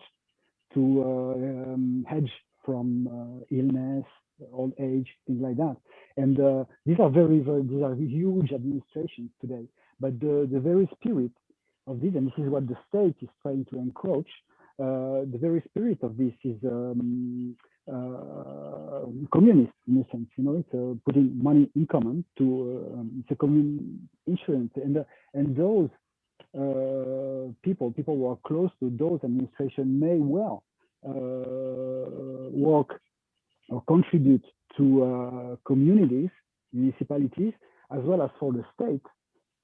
to hedge from illness, old age, things like that. And these are these are huge administrations today. But the very spirit of this, and this is what the state is trying to encroach, the very spirit of this is communist in a sense. You know, it's putting money in common to it's a common insurance, and those people who are close to those administration may well work or contribute to communities, municipalities, as well as for the state,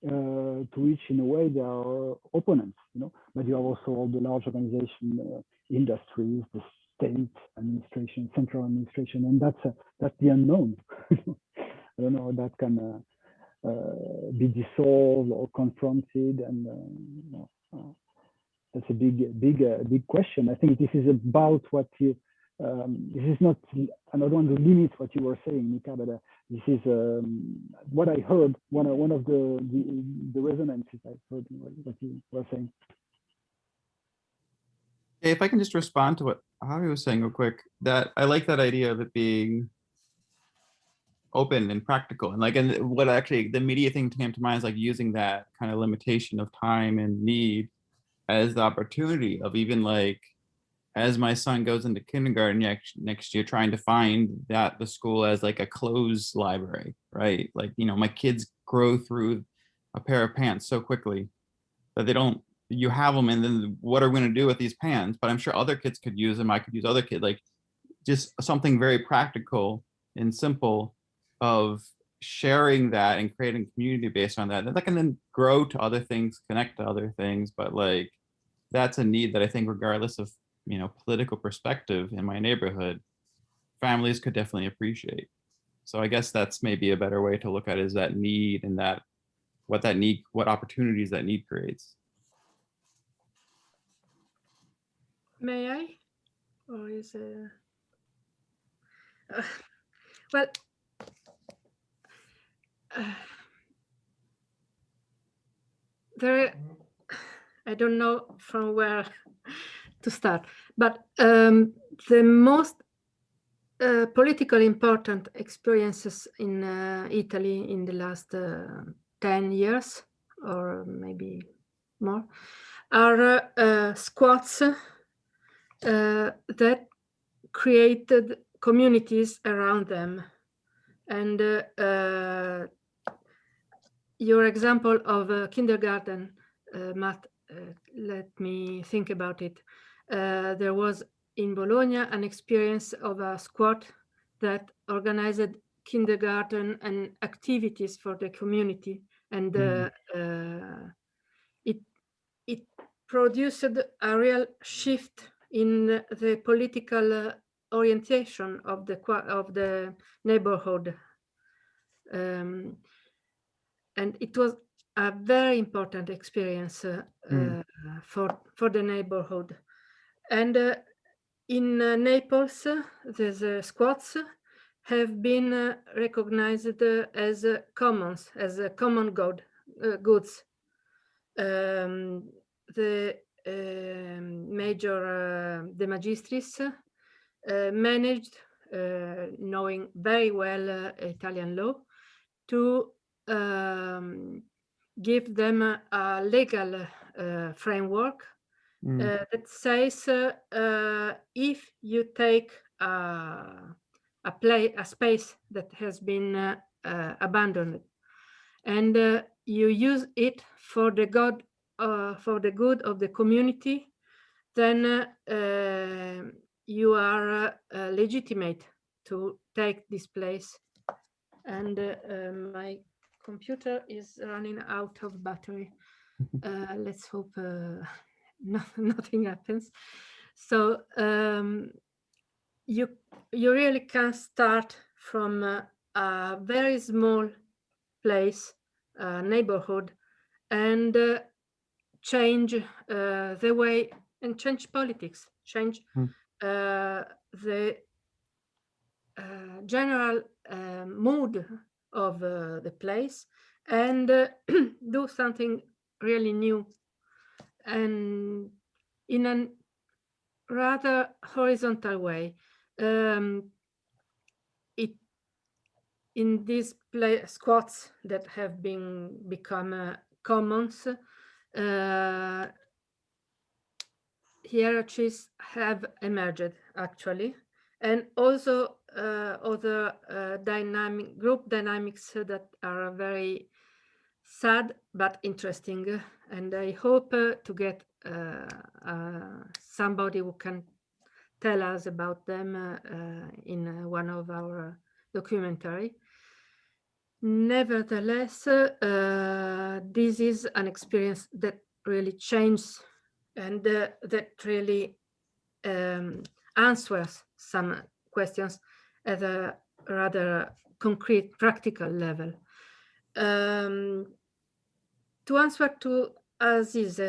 to which in a way they are opponents, you know. But you have also all the large organization, industries, the state administration, central administration, and that's the unknown. I don't know how that can be dissolved or confronted, and that's a big question. I think this is about what you. This is not. I don't want to limit what you were saying, Nika, but this is what I heard. One of the resonances I heard what you were saying. If I can just respond to what Javi was saying real quick, that I like that idea of it being open and practical, and what actually the immediate thing came to mind is like using that kind of limitation of time and need as the opportunity of even like, as my son goes into kindergarten next year, trying to find that the school as like a closed library, right? Like, you know, my kids grow through a pair of pants so quickly that they don't, you have them, and then what are we going to do with these pants? But I'm sure other kids could use them. I could use other kids, like just something very practical and simple of sharing that and creating community based on that. That can then grow to other things, connect to other things. But like, that's a need that I think regardless of, you know, political perspective in my neighborhood, families could definitely appreciate. So I guess that's maybe a better way to look at it, is that need, and that what opportunities that need creates. May I? Or is well, there, I don't know from where to start, but the most politically important experiences in Italy in the last 10 years, or maybe more, are squats that created communities around them. And your example of kindergarten, Matt, let me think about it. There was in Bologna an experience of a squad that organized kindergarten and activities for the community, and it produced a real shift in the political orientation of the neighborhood, and it was a very important experience for the neighborhood. And in Naples, the squats have been recognized as commons, as common goods. The major De Magistris managed, knowing very well Italian law, to give them a legal framework that says if you take a space that has been abandoned and you use it for the good of the community, then you are legitimate to take this place. And my computer is running out of battery. Let's hope nothing happens. So you really can start from a very small place, neighborhood, and change the way, and change politics, change the general mood of the place, and do something really new, and in a rather horizontal way. In these squats that have become commons, hierarchies have emerged actually, and also other group dynamics that are very sad but interesting. And I hope to get somebody who can tell us about them in one of our documentary. Nevertheless, this is an experience that really changes and that really answers some questions at a rather concrete, practical level. To answer to Aziz,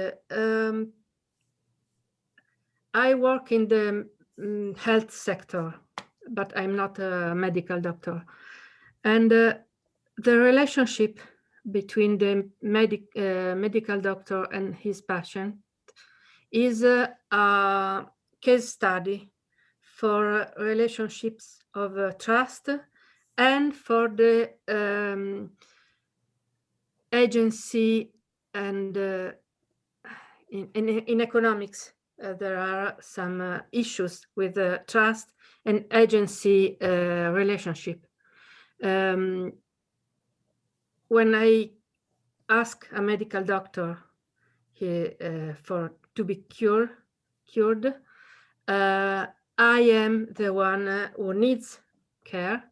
I work in the health sector, but I'm not a medical doctor. And the relationship between the medical doctor and his patient is a case study for relationships of trust and for the agency. And in economics, there are some issues with trust and agency relationship. When I ask a medical doctor to be cured, I am the one who needs care.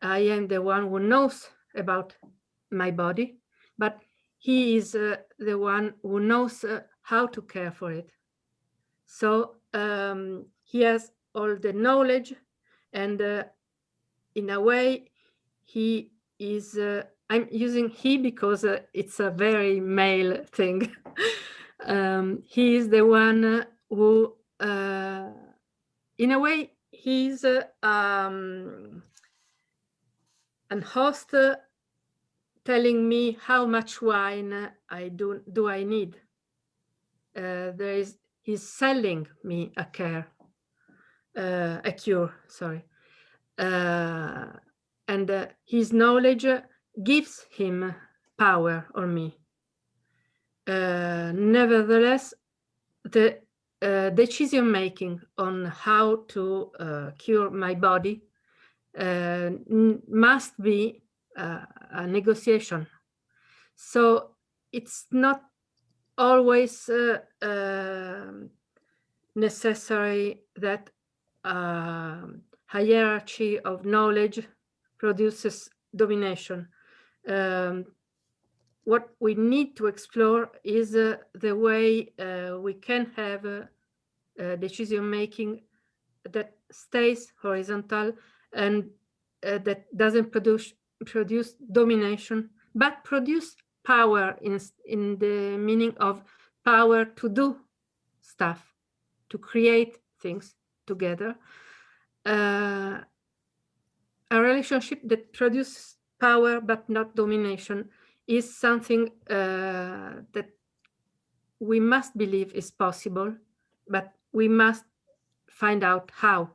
I am the one who knows about my body, but he is the one who knows how to care for it. So he has all the knowledge, and in a way, he is, I'm using he because it's a very male thing. He is the one who, in a way, he's an host telling me how much wine do I need. He's selling me a cure, sorry. And his knowledge gives him power on me. Nevertheless, the decision making on how to cure my body must be a negotiation. So it's not always necessary that hierarchy of knowledge produces domination. What we need to explore is the way we can have decision making that stays horizontal and that doesn't produce domination, but produce power in the meaning of power to do stuff, to create things together. A relationship that produces power but not domination is something that we must believe is possible, but we must find out how.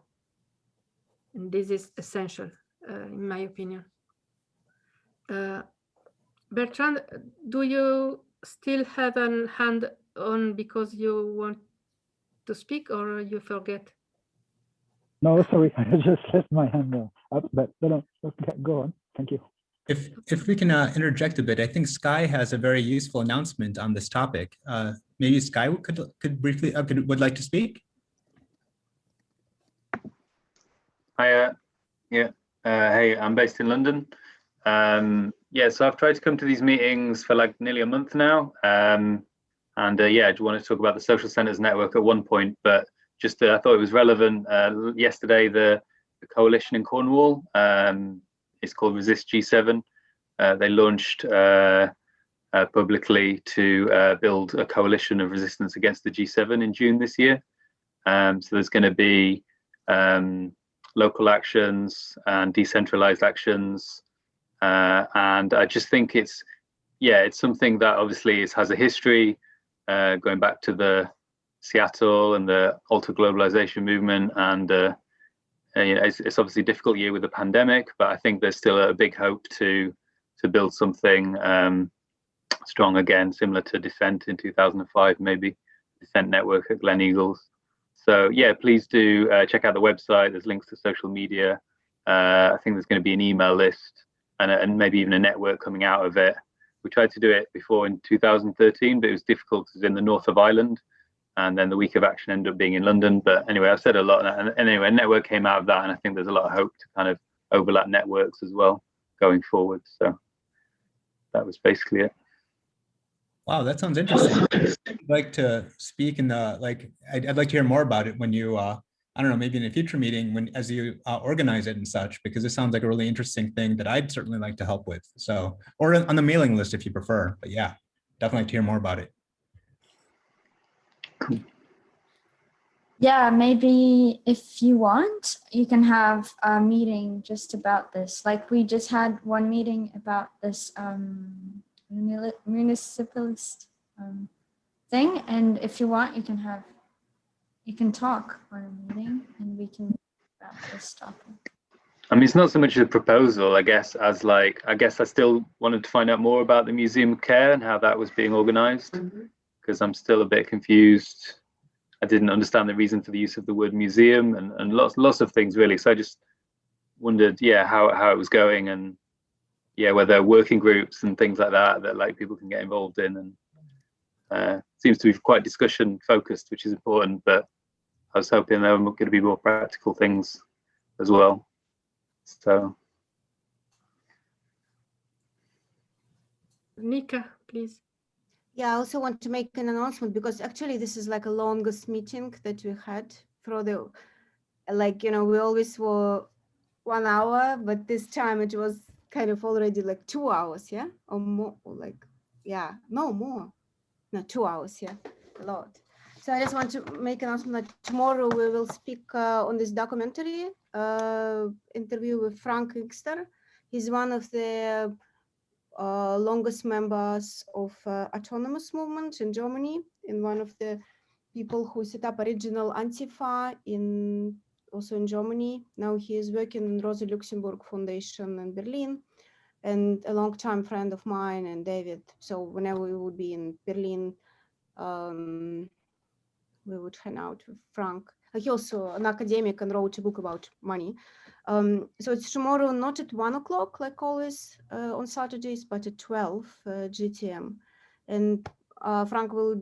And this is essential, in my opinion. Bertrand, do you still have a hand on because you want to speak, or you forget? No, sorry, I just left my hand up, but no, go on. Thank you. If we can interject a bit, I think Sky has a very useful announcement on this topic. Maybe Sky could briefly would like to speak. Hi, hey, I'm based in London. Yeah, so I've tried to come to these meetings for like nearly a month now. Yeah, I wanted to talk about the Social Centres Network at one point, but just I thought it was relevant. Yesterday, the coalition in Cornwall, it's called Resist G7. They launched publicly to build a coalition of resistance against the G7 in June this year. So there's going to be local actions and decentralized actions. And I just think it's something that obviously has a history going back to the Seattle and the alter globalization movement. And it's obviously a difficult year with the pandemic, but I think there's still a big hope to build something strong again, similar to Dissent in 2005, maybe Dissent Network at Glen Eagles. So yeah, please do check out the website. There's links to social media. I think there's going to be an email list and maybe even a network coming out of it. We tried to do it before in 2013, but it was difficult because it's in the north of Ireland. And then the week of action ended up being in London. But anyway, I've said a lot. And anyway, a network came out of that. And I think there's a lot of hope to kind of overlap networks as well going forward. So that was basically it. Wow, that sounds interesting. I'd like to speak in the, like, I'd like to hear more about it when you, I don't know, maybe in a future meeting when as you organize it and such, because it sounds like a really interesting thing that I'd certainly like to help with. So, or on the mailing list if you prefer, but yeah, definitely like to hear more about it. Yeah, maybe if you want, you can have a meeting just about this. Like we just had one meeting about this municipalist thing, and if you want, you can talk on a meeting, and we can about this topic. I mean, it's not so much a proposal, I guess, as like, I guess I still wanted to find out more about the Museum of Care and how that was being organized, because I'm still a bit confused. I didn't understand the reason for the use of the word museum and lots of things really. So I just wondered, yeah, how it was going, and yeah, whether working groups and things like that like people can get involved in, and seems to be quite discussion focused, which is important, but I was hoping there were going to be more practical things as well. So Nika, please. Yeah, I also want to make an announcement because actually this is like a longest meeting that we had for the, like, you know, we always were 1 hour, but this time it was kind of already like 2 hours, yeah, or more, or like, yeah, no more, no, 2 hours, yeah, a lot. So I just want to make an announcement that tomorrow we will speak on this documentary interview with Frank Wigster. He's one of the longest members of autonomous movement in Germany, and one of the people who set up original Antifa also in Germany. Now he is working in Rosa Luxemburg Foundation in Berlin, and a long-time friend of mine and David. So whenever we would be in Berlin, we would hang out with Frank. He also an academic and wrote a book about money. So it's tomorrow, not at 1 o'clock like always on Saturdays, but at 12 GTM. And Frank we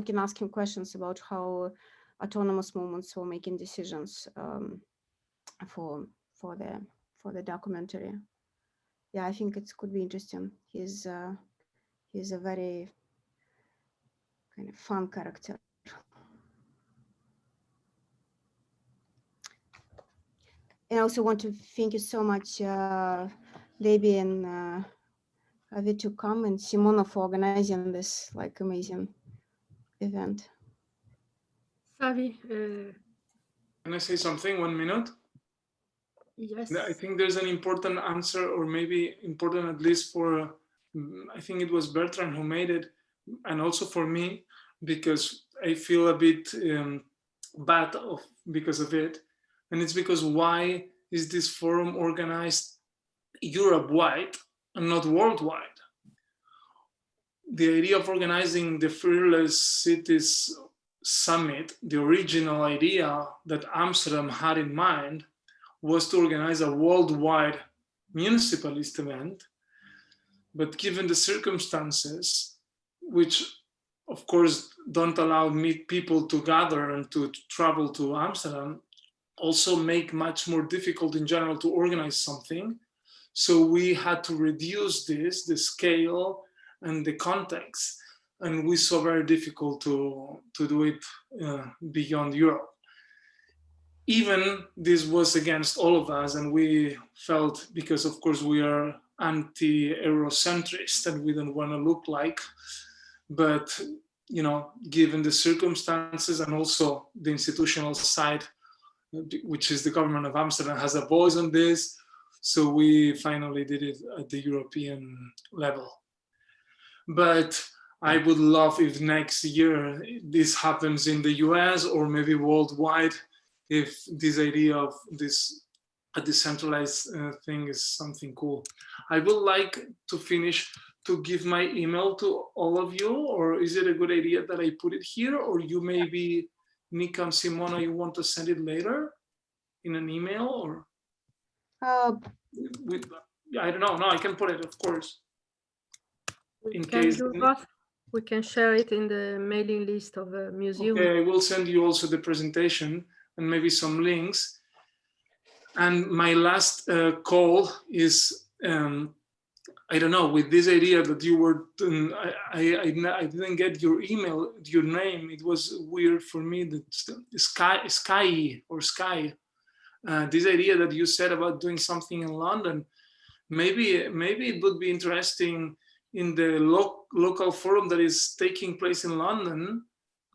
can ask him questions about how autonomous movements were making decisions for the documentary. Yeah, I think it could be interesting. He's a very kind of fun character. And I also want to thank you so much, Debbie and Xavi to come, and Simona for organizing this like amazing event. Xavi, Can I say something? 1 minute? yes. I think there's an important answer, or maybe important at least for, I think it was Bertrand who made it, and also for me, because I feel a bit bad because of it. And it's because why is this forum organized Europe-wide and not worldwide? The idea of organizing the Fearless Cities Summit, the original idea that Amsterdam had in mind, was to organize a worldwide municipalist event. But given the circumstances, which of course don't allow people to gather and to travel to Amsterdam, also make much more difficult in general to organize something. So we had to reduce the scale and the context, and we saw very difficult to do it beyond Europe. Even this was against all of us, and we felt, because of course we are anti-Eurocentrist and we don't want to look like, but you know, given the circumstances and also the institutional side, which is the government of Amsterdam, has a voice on this. So we finally did it at the European level. But I would love if next year this happens in the US or maybe worldwide, if this idea of this a decentralized thing is something cool. I would like to finish to give my email to all of you, or is it a good idea that I put it here, or you maybe, Nika and Simona, you want to send it later in an email, or with, I don't know. No, I can put it, of course. We can do both. We can share it in the mailing list of the museum. Okay, I will send you also the presentation and maybe some links. And my last call is, I don't know, with this idea that you were, I didn't get your email, your name. It was weird for me that Sky. This idea that you said about doing something in London, maybe it would be interesting in the local forum that is taking place in London,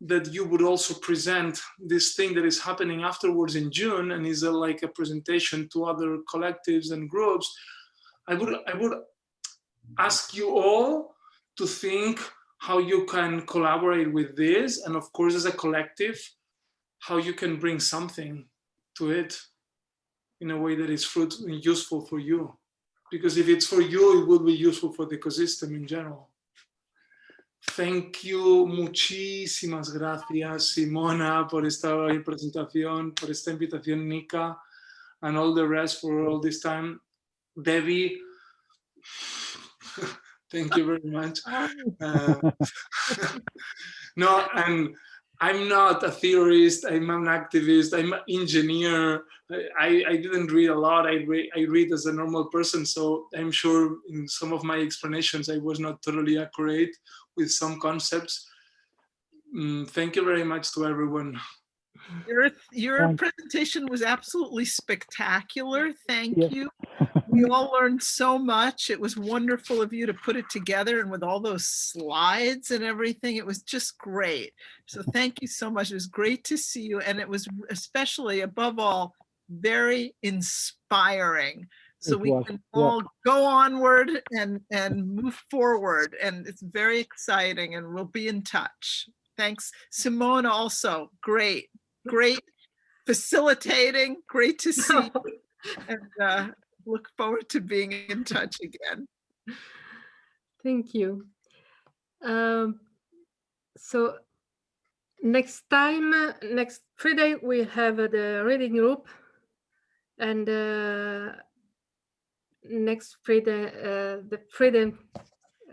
that you would also present this thing that is happening afterwards in June, and is like a presentation to other collectives and groups. I would ask you all to think how you can collaborate with this, and of course as a collective, how you can bring something to it in a way that is fruitful and useful for you. Because if it's for you, it would be useful for the ecosystem in general. Thank you, muchísimas gracias, Simona, por esta presentación, por esta invitación, Nika, and all the rest for all this time. Debbie, thank you very much. No, and I'm not a theorist, I'm an activist, I'm an engineer. I didn't read a lot, I read as a normal person, so I'm sure in some of my explanations I was not totally accurate with some concepts. Thank you very much to everyone. Your presentation was absolutely spectacular. Thank you. We all learned so much. It was wonderful of you to put it together, and with all those slides and everything, it was just great. So thank you so much. It was great to see you. And it was especially, above all, very inspiring. So we can all go onward and move forward. And it's very exciting, and we'll be in touch. Thanks. Simona also, great facilitating, great to see you, and look forward to being in touch again. Thank you. So next Friday, we have the reading group, and next Friday, the Friday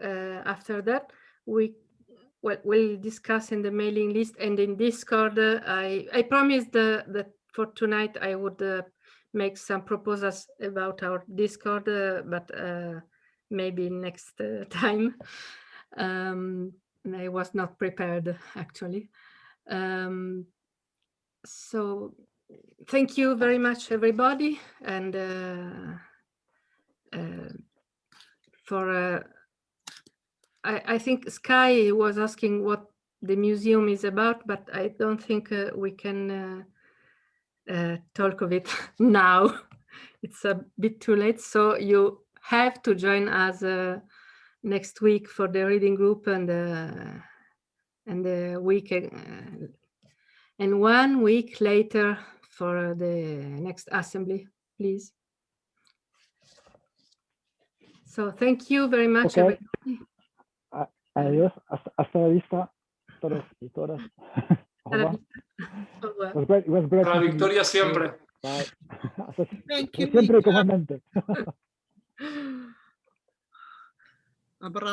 after that, we'll discuss in the mailing list and in Discord. I promised that for tonight I would make some proposals about our Discord, but maybe next time. I was not prepared, actually. So thank you very much, everybody, and for I think Sky was asking what the museum is about, but I don't think we can talk of it now. It's a bit too late, so you have to join us next week for the reading group, and the week and 1 week later for the next assembly, please. So thank you very much, everybody. Adiós, hasta la vista, todos y todas. Au revoir. It was great. La victoria siempre. Bye. Thank you, siempre, comandante.